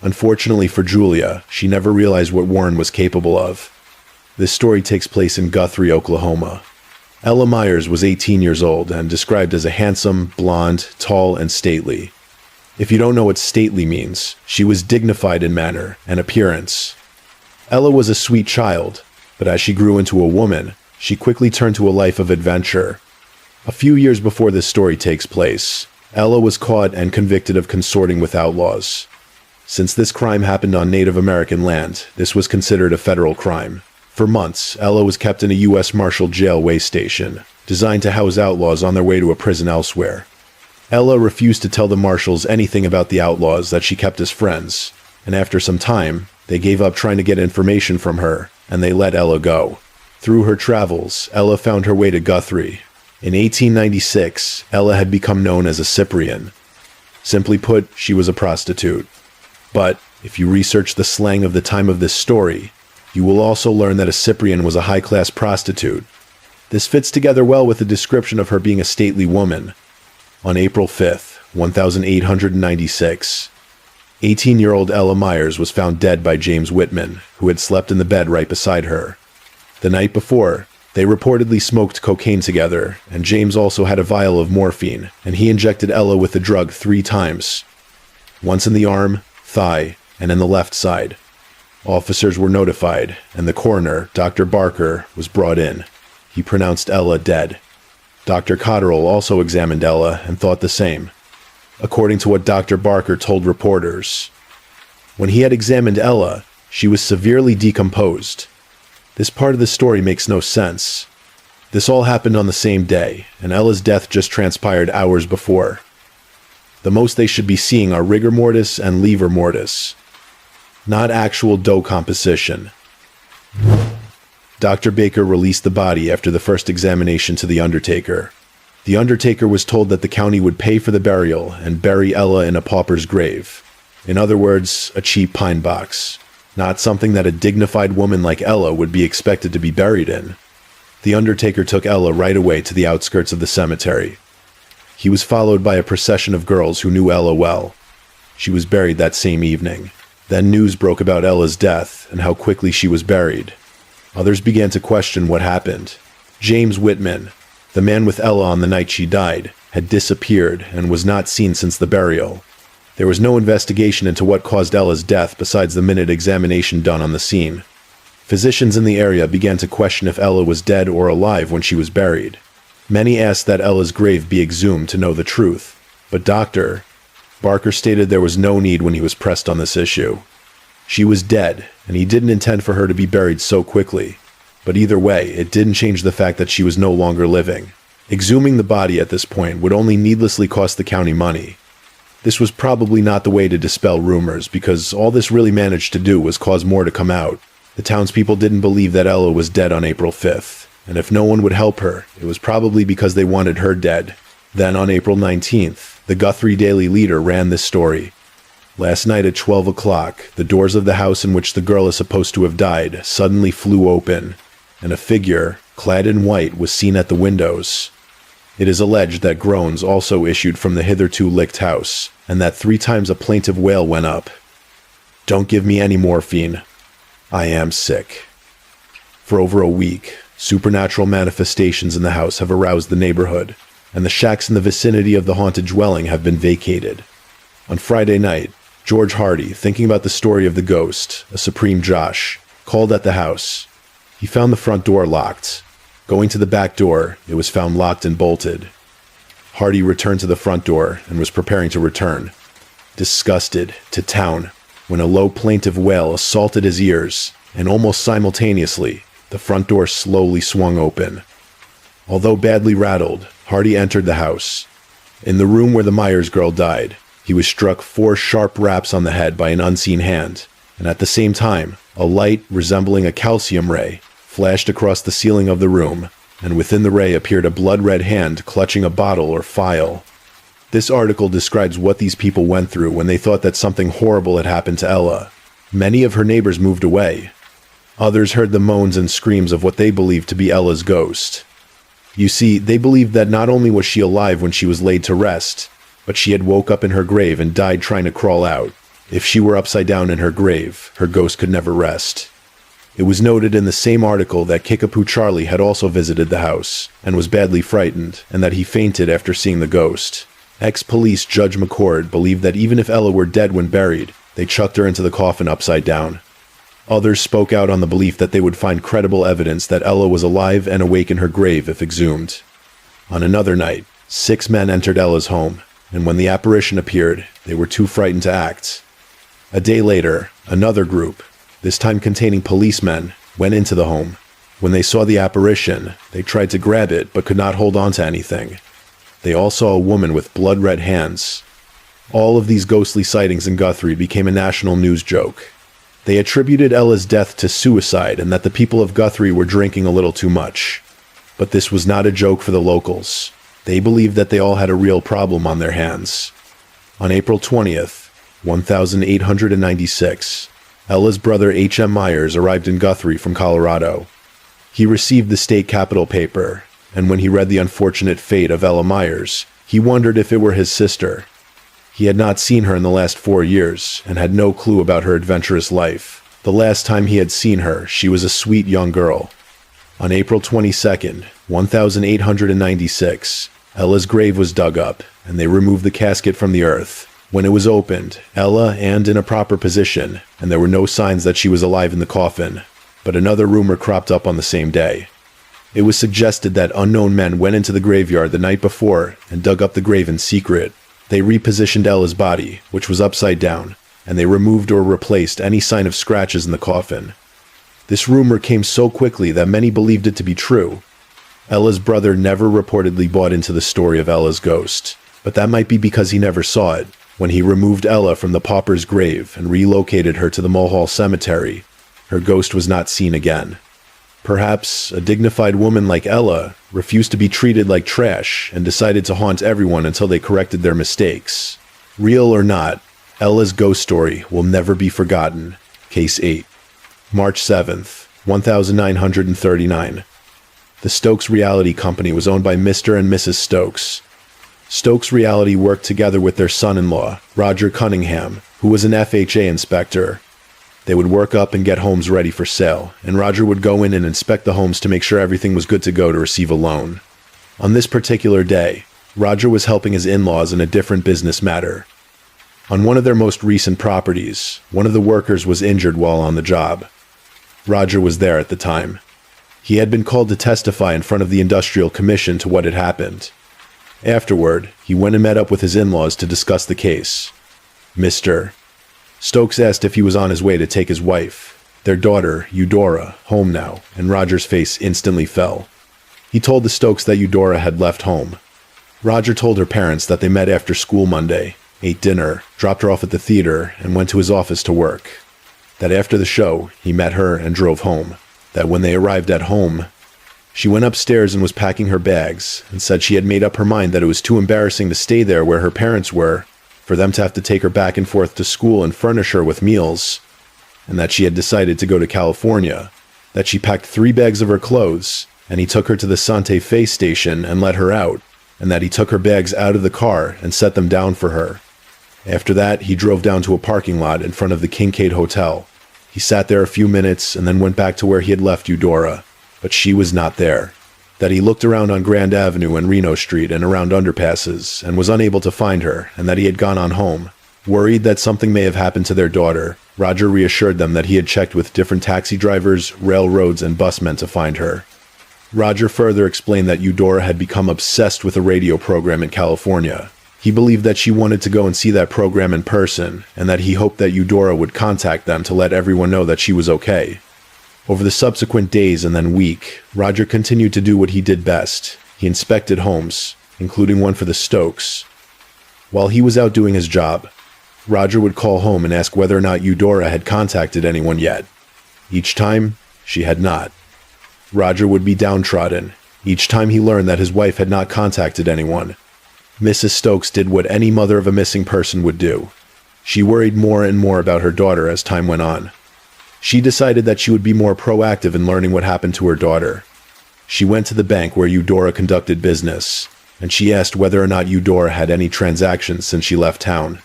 Unfortunately for Julia, she never realized what Warren was capable of. This story takes place in Guthrie, Oklahoma. Ella Myers was 18 years old and described as a handsome, blonde, tall, and stately. If you don't know what stately means, she was dignified in manner and appearance. Ella was a sweet child, but as she grew into a woman, she quickly turned to a life of adventure. A few years before this story takes place, Ella was caught and convicted of consorting with outlaws. Since this crime happened on Native American land, this was considered a federal crime. For months, Ella was kept in a U.S. Marshal jail way station, designed to house outlaws on their way to a prison elsewhere. Ella refused to tell the marshals anything about the outlaws that she kept as friends, and after some time, they gave up trying to get information from her, and they let Ella go. Through her travels, Ella found her way to Guthrie. In 1896, Ella had become known as a Cyprian. Simply put, she was a prostitute. But if you research the slang of the time of this story, you will also learn that a Cyprian was a high-class prostitute. This fits together well with the description of her being a stately woman. On April 5th, 1896. 18-year-old Ella Myers was found dead by James Whitman, who had slept in the bed right beside her. The night before, they reportedly smoked cocaine together, and James also had a vial of morphine, and he injected Ella with the drug 3 times. Once in the arm, thigh, and in the left side. Officers were notified, and the coroner, Dr. Barker, was brought in. He pronounced Ella dead. Dr. Cotterill also examined Ella and thought the same. According to what Dr. Barker told reporters, when he had examined Ella, she was severely decomposed. This part of the story makes no sense. This all happened on the same day, and Ella's death just transpired hours before. The most they should be seeing are rigor mortis and lever mortis, not actual dough composition. Dr. Baker released the body after the first examination to the undertaker. The undertaker was told that the county would pay for the burial and bury Ella in a pauper's grave. In other words, a cheap pine box. Not something that a dignified woman like Ella would be expected to be buried in. The undertaker took Ella right away to the outskirts of the cemetery. He was followed by a procession of girls who knew Ella well. She was buried that same evening. Then news broke about Ella's death and how quickly she was buried. Others began to question what happened. James Whitman, the man with Ella on the night she died, had disappeared and was not seen since the burial. There was no investigation into what caused Ella's death besides the minute examination done on the scene. Physicians in the area began to question if Ella was dead or alive when she was buried. Many asked that Ella's grave be exhumed to know the truth, but Dr. Barker stated there was no need when he was pressed on this issue. She was dead, and he didn't intend for her to be buried so quickly. But either way, it didn't change the fact that she was no longer living. Exhuming the body at this point would only needlessly cost the county money. This was probably not the way to dispel rumors, because all this really managed to do was cause more to come out. The townspeople didn't believe that Ella was dead on April 5th, and if no one would help her, it was probably because they wanted her dead. Then on April 19th, the Guthrie Daily Leader ran this story. Last night at 12 o'clock, the doors of the house in which the girl is supposed to have died suddenly flew open, and a figure, clad in white, was seen at the windows. It is alleged that groans also issued from the hitherto licked house, and that 3 times a plaintive wail went up. "Don't give me any morphine. I am sick." For over a week, supernatural manifestations in the house have aroused the neighborhood, and the shacks in the vicinity of the haunted dwelling have been vacated. On Friday night, George Hardy, thinking about the story of the ghost, a Supreme Josh, called at the house. He found the front door locked. Going to the back door, it was found locked and bolted. Hardy returned to the front door and was preparing to return, disgusted, to town, when a low plaintive wail assaulted his ears, and almost simultaneously, the front door slowly swung open. Although badly rattled, Hardy entered the house. In the room where the Myers girl died, he was struck 4 sharp raps on the head by an unseen hand, and at the same time, a light resembling a calcium ray flashed across the ceiling of the room, and within the ray appeared a blood-red hand clutching a bottle or phial. This article describes what these people went through when they thought that something horrible had happened to Ella. Many of her neighbors moved away. Others heard the moans and screams of what they believed to be Ella's ghost. You see, they believed that not only was she alive when she was laid to rest, but she had woke up in her grave and died trying to crawl out. If she were upside down in her grave, her ghost could never rest. It was noted in the same article that Kickapoo Charlie had also visited the house and was badly frightened, and that he fainted after seeing the ghost. Ex-police Judge McCord believed that even if Ella were dead when buried, they chucked her into the coffin upside down. Others spoke out on the belief that they would find credible evidence that Ella was alive and awake in her grave if exhumed. On another night, 6 men entered Ella's home, and when the apparition appeared, they were too frightened to act. A day later, another group, this time containing policemen, went into the home. When they saw the apparition, they tried to grab it but could not hold on to anything. They all saw a woman with blood-red hands. All of these ghostly sightings in Guthrie became a national news joke. They attributed Ella's death to suicide and that the people of Guthrie were drinking a little too much. But this was not a joke for the locals. They believed that they all had a real problem on their hands. On April 20th, 1896, Ella's brother H.M. Myers arrived in Guthrie from Colorado. He received the state capitol paper, and when he read the unfortunate fate of Ella Myers, he wondered if it were his sister. He had not seen her in the last 4 years and had no clue about her adventurous life. The last time he had seen her, she was a sweet young girl. On April 22nd, 1896, Ella's grave was dug up, and they removed the casket from the earth. When it was opened, Ella and in a proper position, and there were no signs that she was alive in the coffin. But another rumor cropped up on the same day. It was suggested that unknown men went into the graveyard the night before and dug up the grave in secret. They repositioned Ella's body, which was upside down, and they removed or replaced any sign of scratches in the coffin. This rumor came so quickly that many believed it to be true. Ella's brother never reportedly bought into the story of Ella's ghost, but that might be because he never saw it. When he removed Ella from the pauper's grave and relocated her to the Mulhall Cemetery, her ghost was not seen again. Perhaps a dignified woman like Ella refused to be treated like trash and decided to haunt everyone until they corrected their mistakes. Real or not, Ella's ghost story will never be forgotten. Case 8. March 7th, 1939. The Stokes Reality Company was owned by Mr. and Mrs. Stokes. Stokes Reality worked together with their son-in-law, Roger Cunningham, who was an FHA inspector. They would work up and get homes ready for sale, and Roger would go in and inspect the homes to make sure everything was good to go to receive a loan. On this particular day, Roger was helping his in-laws in a different business matter. On one of their most recent properties, one of the workers was injured while on the job. Roger was there at the time. He had been called to testify in front of the Industrial Commission to what had happened. Afterward, he went and met up with his in-laws to discuss the case. Mr. Stokes asked if he was on his way to take his wife, their daughter, Eudora, home now, and Roger's face instantly fell. He told the Stokes that Eudora had left home. Roger told her parents that they met after school Monday, ate dinner, dropped her off at the theater, and went to his office to work. That after the show, he met her and drove home. That when they arrived at home, she went upstairs and was packing her bags and said she had made up her mind that it was too embarrassing to stay there where her parents were, for them to have to take her back and forth to school and furnish her with meals, and that she had decided to go to California, that she packed 3 bags of her clothes, and he took her to the Santa Fe station and let her out, and that he took her bags out of the car and set them down for her. After that, he drove down to a parking lot in front of the Kincaid Hotel. He sat there a few minutes and then went back to where he had left Eudora, but she was not there. That he looked around on Grand Avenue and Reno Street and around underpasses and was unable to find her, and that he had gone on home. Worried that something may have happened to their daughter, Roger reassured them that he had checked with different taxi drivers, railroads, and busmen to find her. Roger further explained that Eudora had become obsessed with a radio program in California. He believed that she wanted to go and see that program in person, and that he hoped that Eudora would contact them to let everyone know that she was okay. Over the subsequent days and then week, Roger continued to do what he did best. He inspected homes, including one for the Stokes. While he was out doing his job, Roger would call home and ask whether or not Eudora had contacted anyone yet. Each time, she had not. Roger would be downtrodden each time he learned that his wife had not contacted anyone. Mrs. Stokes did what any mother of a missing person would do. She worried more and more about her daughter as time went on. She decided that she would be more proactive in learning what happened to her daughter. She went to the bank where Eudora conducted business, and she asked whether or not Eudora had any transactions since she left town.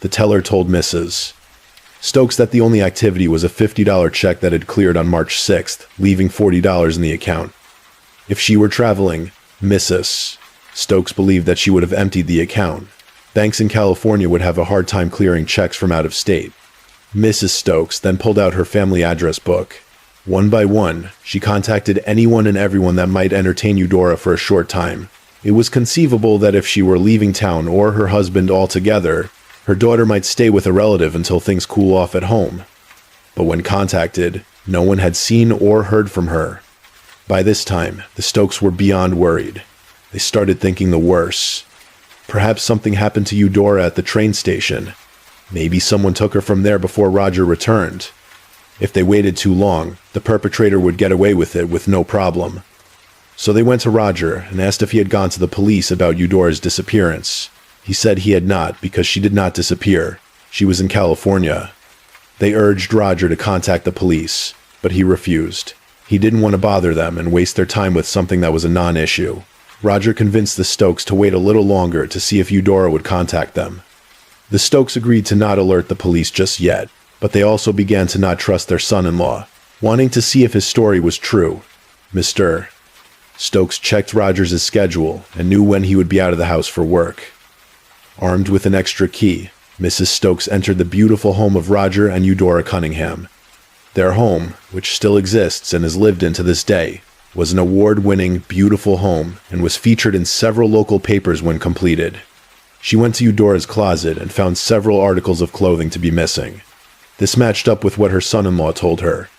The teller told Mrs. Stokes that the only activity was a $50 check that had cleared on March 6th, leaving $40 in the account. If she were traveling, Mrs. Stokes believed that she would have emptied the account. Banks in California would have a hard time clearing checks from out of state. Mrs. Stokes then pulled out her family address book. One by one, she contacted anyone and everyone that might entertain Eudora for a short time. It was conceivable that if she were leaving town or her husband altogether, her daughter might stay with a relative until things cool off at home. But when contacted, no one had seen or heard from her. By this time, the Stokes were beyond worried. They started thinking the worst. Perhaps something happened to Eudora at the train station. Maybe someone took her from there before Roger returned. If they waited too long, the perpetrator would get away with it with no problem. So they went to Roger and asked if he had gone to the police about Eudora's disappearance. He said he had not because she did not disappear. She was in California. They urged Roger to contact the police, but he refused. He didn't want to bother them and waste their time with something that was a non-issue. Roger convinced the Stokes to wait a little longer to see if Eudora would contact them. The Stokes agreed to not alert the police just yet, but they also began to not trust their son-in-law, wanting to see if his story was true. Mr. Stokes checked Rogers' schedule and knew when he would be out of the house for work. Armed with an extra key, Mrs. Stokes entered the beautiful home of Roger and Eudora Cunningham. Their home, which still exists and is lived in to this day, was an award-winning, beautiful home and was featured in several local papers when completed. She went to Eudora's closet and found several articles of clothing to be missing. This matched up with what her son-in-law told her.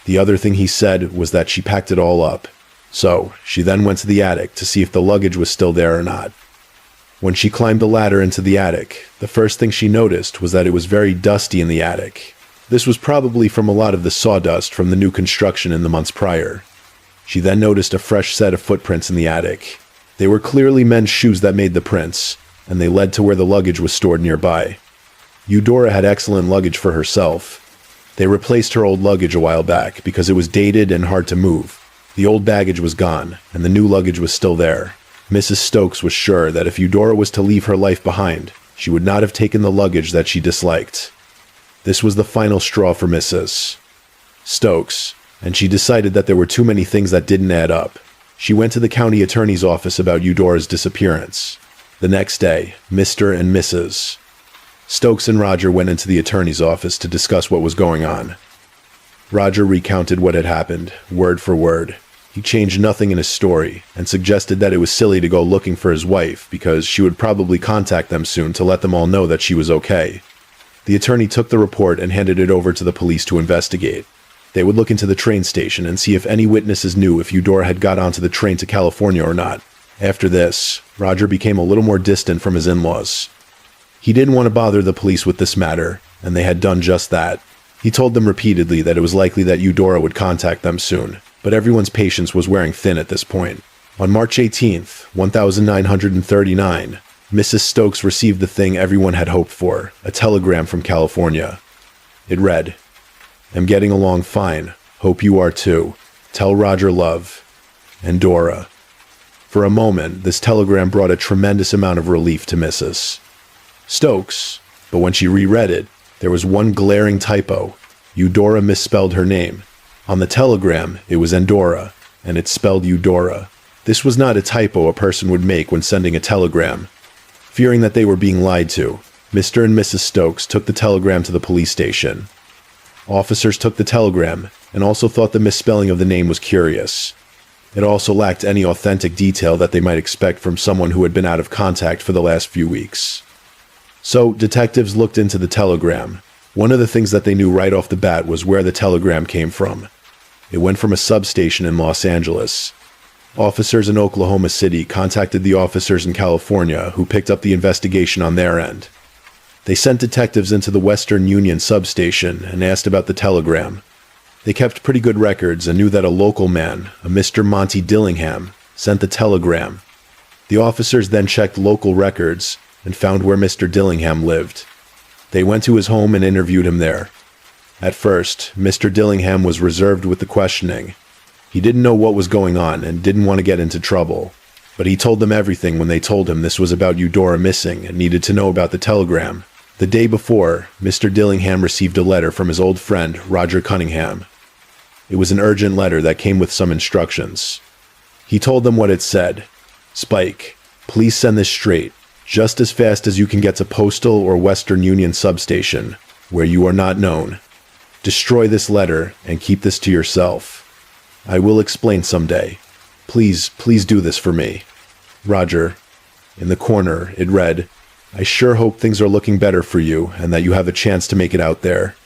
The other thing he said was that she packed it all up. So, she then went to the attic to see if the luggage was still there or not. When she climbed the ladder into the attic, the first thing she noticed was that it was very dusty in the attic. This was probably from a lot of the sawdust from the new construction in the months prior. She then noticed a fresh set of footprints in the attic. They were clearly men's shoes that made the prints, and they led to where the luggage was stored nearby. Eudora had excellent luggage for herself. They replaced her old luggage a while back because it was dated and hard to move. The old baggage was gone, and the new luggage was still there. Mrs. Stokes was sure that if Eudora was to leave her life behind, she would not have taken the luggage that she disliked. This was the final straw for Mrs. Stokes, and she decided that there were too many things that didn't add up. She went to the county attorney's office about Eudora's disappearance. The next day, Mr. and Mrs. Stokes and Roger went into the attorney's office to discuss what was going on. Roger recounted what had happened, word for word. He changed nothing in his story, and suggested that it was silly to go looking for his wife because she would probably contact them soon to let them all know that she was okay. The attorney took the report and handed it over to the police to investigate. They would look into the train station and see if any witnesses knew if Eudora had got onto the train to California or not. After this, Roger became a little more distant from his in-laws. He didn't want to bother the police with this matter, and they had done just that. He told them repeatedly that it was likely that Eudora would contact them soon, but everyone's patience was wearing thin at this point. On March 18th, 1939, Mrs. Stokes received the thing everyone had hoped for, a telegram from California. It read, "Am getting along fine. Hope you are too. Tell Roger love. And Dora." For a moment, this telegram brought a tremendous amount of relief to Mrs. Stokes, but when she reread it, there was one glaring typo. Eudora misspelled her name. On the telegram, it was Endora, and it spelled Eudora. This was not a typo a person would make when sending a telegram. Fearing that they were being lied to, Mr. and Mrs. Stokes took the telegram to the police station. Officers took the telegram and also thought the misspelling of the name was curious. It also lacked any authentic detail that they might expect from someone who had been out of contact for the last few weeks. So, detectives looked into the telegram. One of the things that they knew right off the bat was where the telegram came from. It went from a substation in Los Angeles. Officers in Oklahoma City contacted the officers in California who picked up the investigation on their end. They sent detectives into the Western Union substation and asked about the telegram. They kept pretty good records and knew that a local man, a Mr. Monty Dillingham, sent the telegram. The officers then checked local records and found where Mr. Dillingham lived. They went to his home and interviewed him there. At first, Mr. Dillingham was reserved with the questioning. He didn't know what was going on and didn't want to get into trouble, but he told them everything when they told him this was about Eudora missing and needed to know about the telegram. The day before, Mr. Dillingham received a letter from his old friend, Roger Cunningham. It was an urgent letter that came with some instructions. He told them what it said. "Spike, please send this straight, just as fast as you can get to Postal or Western Union substation, where you are not known. Destroy this letter and keep this to yourself. I will explain someday. Please do this for me. Roger." In the corner, it read, "I sure hope things are looking better for you and that you have a chance to make it out there.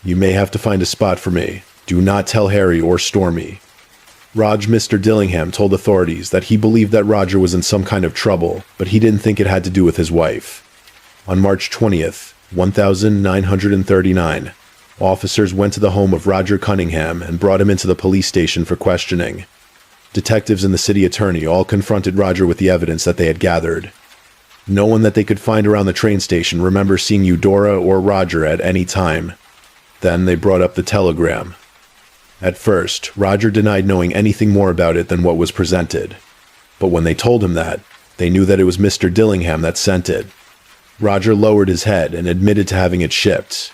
You may have to find a spot for me. Do not tell Harry or Stormy." Mr. Dillingham told authorities that he believed that Roger was in some kind of trouble, but he didn't think it had to do with his wife. On March 20th, 1939, officers went to the home of Roger Cunningham and brought him into the police station for questioning. Detectives and the city attorney all confronted Roger with the evidence that they had gathered. No one that they could find around the train station remembers seeing Eudora or Roger at any time. Then they brought up the telegram. At first, Roger denied knowing anything more about it than what was presented. But when they told him that, they knew that it was Mr. Dillingham that sent it. Roger lowered his head and admitted to having it shipped.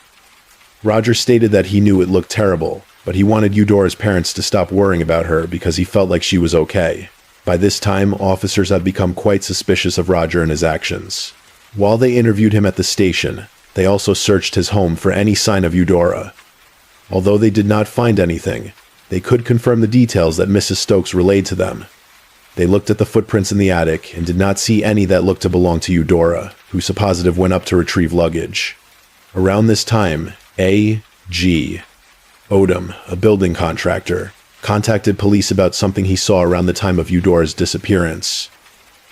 Roger stated that he knew it looked terrible, but he wanted Eudora's parents to stop worrying about her because he felt like she was okay. By this time, officers had become quite suspicious of Roger and his actions. While they interviewed him at the station, they also searched his home for any sign of Eudora. Although they did not find anything, they could confirm the details that Mrs. Stokes relayed to them. They looked at the footprints in the attic and did not see any that looked to belong to Eudora, who suppositive went up to retrieve luggage. Around this time, A.G. Odom, a building contractor, contacted police about something he saw around the time of Eudora's disappearance.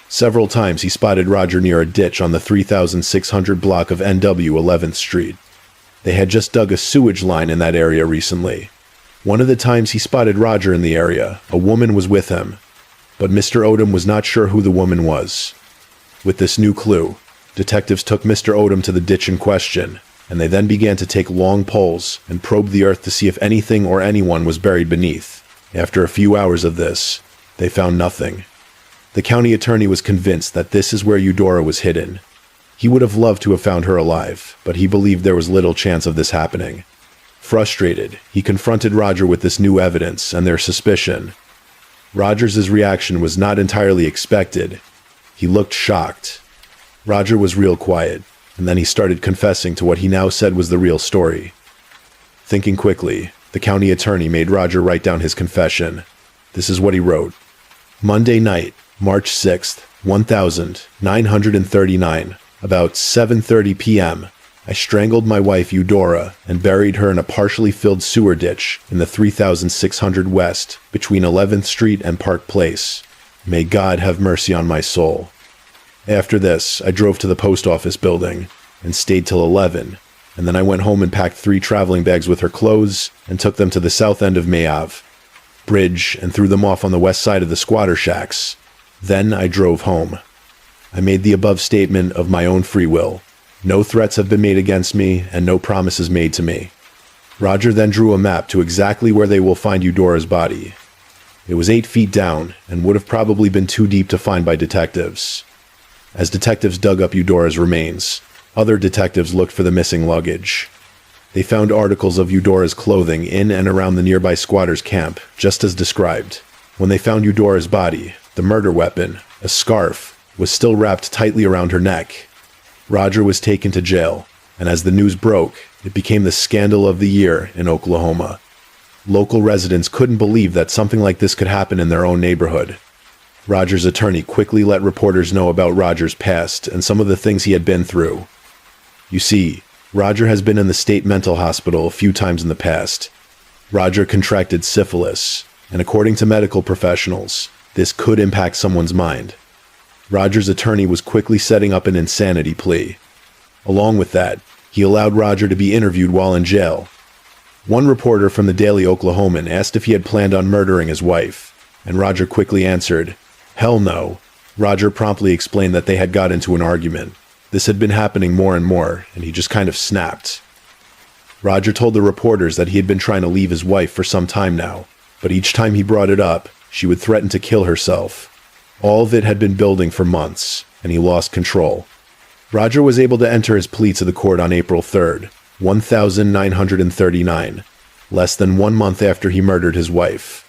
Several times he spotted Roger near a ditch on the 3600 block of NW 11th Street. They had just dug a sewage line in that area recently. One of the times he spotted Roger in the area, a woman was with him, but Mr. Odom was not sure who the woman was. With this new clue, detectives took Mr. Odom to the ditch in question, and they then began to take long poles and probe the earth to see if anything or anyone was buried beneath. After a few hours of this, they found nothing. The county attorney was convinced that this is where Eudora was hidden. He would have loved to have found her alive, but he believed there was little chance of this happening. Frustrated, he confronted Roger with this new evidence and their suspicion. Roger's reaction was not entirely expected. He looked shocked. Roger was real quiet, and then he started confessing to what he now said was the real story. Thinking quickly, the county attorney made Roger write down his confession. This is what he wrote. Monday night, March 6th, 1939, about 7:30 p.m., I strangled my wife Eudora and buried her in a partially filled sewer ditch in the 3600 West between 11th Street and Park Place. May God have mercy on my soul. After this, I drove to the post office building and stayed till 11, and then I went home and packed 3 traveling bags with her clothes and took them to the south end of May Ave Bridge and threw them off on the west side of the squatter shacks. Then I drove home. I made the above statement of my own free will. No threats have been made against me and no promises made to me. Roger then drew a map to exactly where they will find Eudora's body. It was 8 feet down and would have probably been too deep to find by detectives. As detectives dug up Eudora's remains, other detectives looked for the missing luggage. They found articles of Eudora's clothing in and around the nearby squatters' camp, just as described. When they found Eudora's body, the murder weapon, a scarf, was still wrapped tightly around her neck. Roger was taken to jail, and as the news broke, it became the scandal of the year in Oklahoma. Local residents couldn't believe that something like this could happen in their own neighborhood. Roger's attorney quickly let reporters know about Roger's past and some of the things he had been through. You see, Roger has been in the state mental hospital a few times in the past. Roger contracted syphilis, and according to medical professionals, this could impact someone's mind. Roger's attorney was quickly setting up an insanity plea. Along with that, he allowed Roger to be interviewed while in jail. One reporter from the Daily Oklahoman asked if he had planned on murdering his wife, and Roger quickly answered, "Hell no." Roger promptly explained that they had got into an argument. This had been happening more and more, and he just kind of snapped. Roger told the reporters that he had been trying to leave his wife for some time now, but each time he brought it up, she would threaten to kill herself. All of it had been building for months, and he lost control. Roger was able to enter his plea to the court on April 3rd, 1939, less than 1 month after he murdered his wife.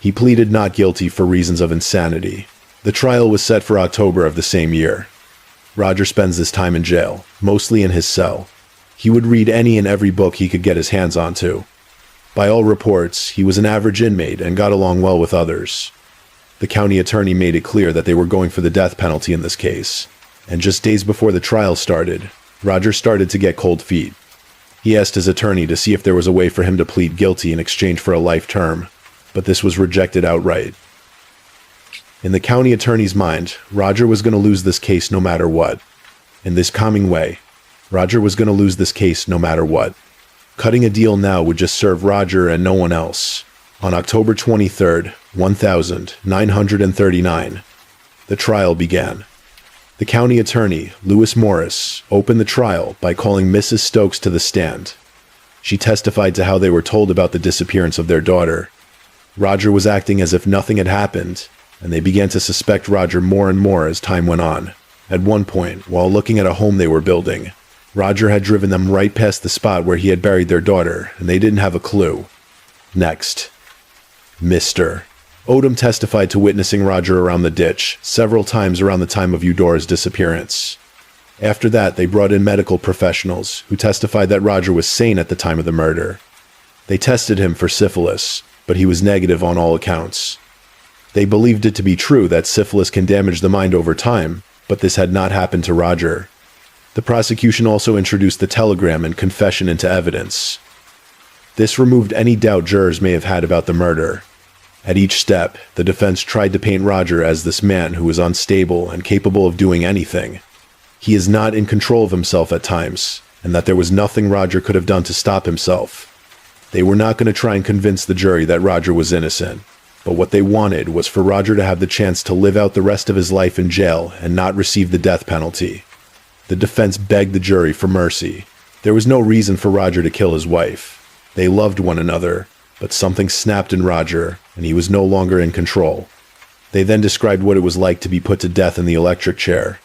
He pleaded not guilty for reasons of insanity. The trial was set for October of the same year. Roger spends his time in jail, mostly in his cell. He would read any and every book he could get his hands onto. By all reports, he was an average inmate and got along well with others. The county attorney made it clear that they were going for the death penalty in this case. And just days before the trial started, Roger started to get cold feet. He asked his attorney to see if there was a way for him to plead guilty in exchange for a life term, but this was rejected outright. In the county attorney's mind, Roger was going to lose this case no matter what. In this calming way, Roger was going to lose this case no matter what. Cutting a deal now would just serve Roger and no one else. On October 23rd, 1939, the trial began. The county attorney, Lewis Morris, opened the trial by calling Mrs. Stokes to the stand. She testified to how they were told about the disappearance of their daughter. Roger was acting as if nothing had happened, and they began to suspect Roger more and more as time went on. At one point, while looking at a home they were building, Roger had driven them right past the spot where he had buried their daughter, and they didn't have a clue. Next, Mr. Odom testified to witnessing Roger around the ditch several times around the time of Eudora's disappearance. After that, they brought in medical professionals who testified that Roger was sane at the time of the murder. They tested him for syphilis, but he was negative on all accounts. They believed it to be true that syphilis can damage the mind over time, but this had not happened to Roger. The prosecution also introduced the telegram and confession into evidence. This removed any doubt jurors may have had about the murder. At each step, the defense tried to paint Roger as this man who was unstable and capable of doing anything. He is not in control of himself at times, and that there was nothing Roger could have done to stop himself. They were not going to try and convince the jury that Roger was innocent, but what they wanted was for Roger to have the chance to live out the rest of his life in jail and not receive the death penalty. The defense begged the jury for mercy. There was no reason for Roger to kill his wife. They loved one another, but something snapped in Roger, and he was no longer in control. They then described what it was like to be put to death in the electric chair.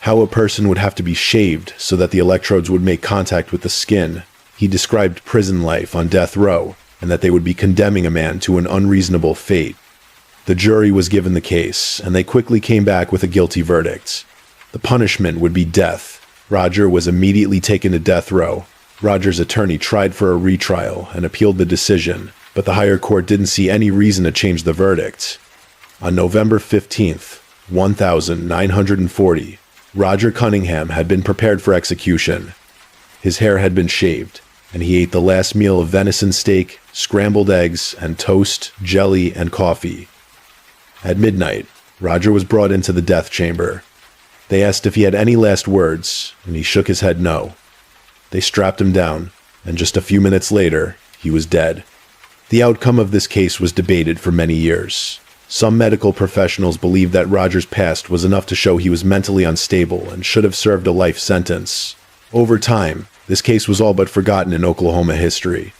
How a person would have to be shaved so that the electrodes would make contact with the skin. He described prison life on death row, and that they would be condemning a man to an unreasonable fate. The jury was given the case, and they quickly came back with a guilty verdict. The punishment would be death. Roger was immediately taken to death row. Roger's attorney tried for a retrial and appealed the decision, but the higher court didn't see any reason to change the verdict. On November 15th, 1940, Roger Cunningham had been prepared for execution. His hair had been shaved, and he ate the last meal of venison steak, scrambled eggs, and toast, jelly, and coffee. At midnight, Roger was brought into the death chamber. They asked if he had any last words, and he shook his head no. They strapped him down, and just a few minutes later, he was dead. The outcome of this case was debated for many years. Some medical professionals believed that Roger's past was enough to show he was mentally unstable and should have served a life sentence. Over time, this case was all but forgotten in Oklahoma history.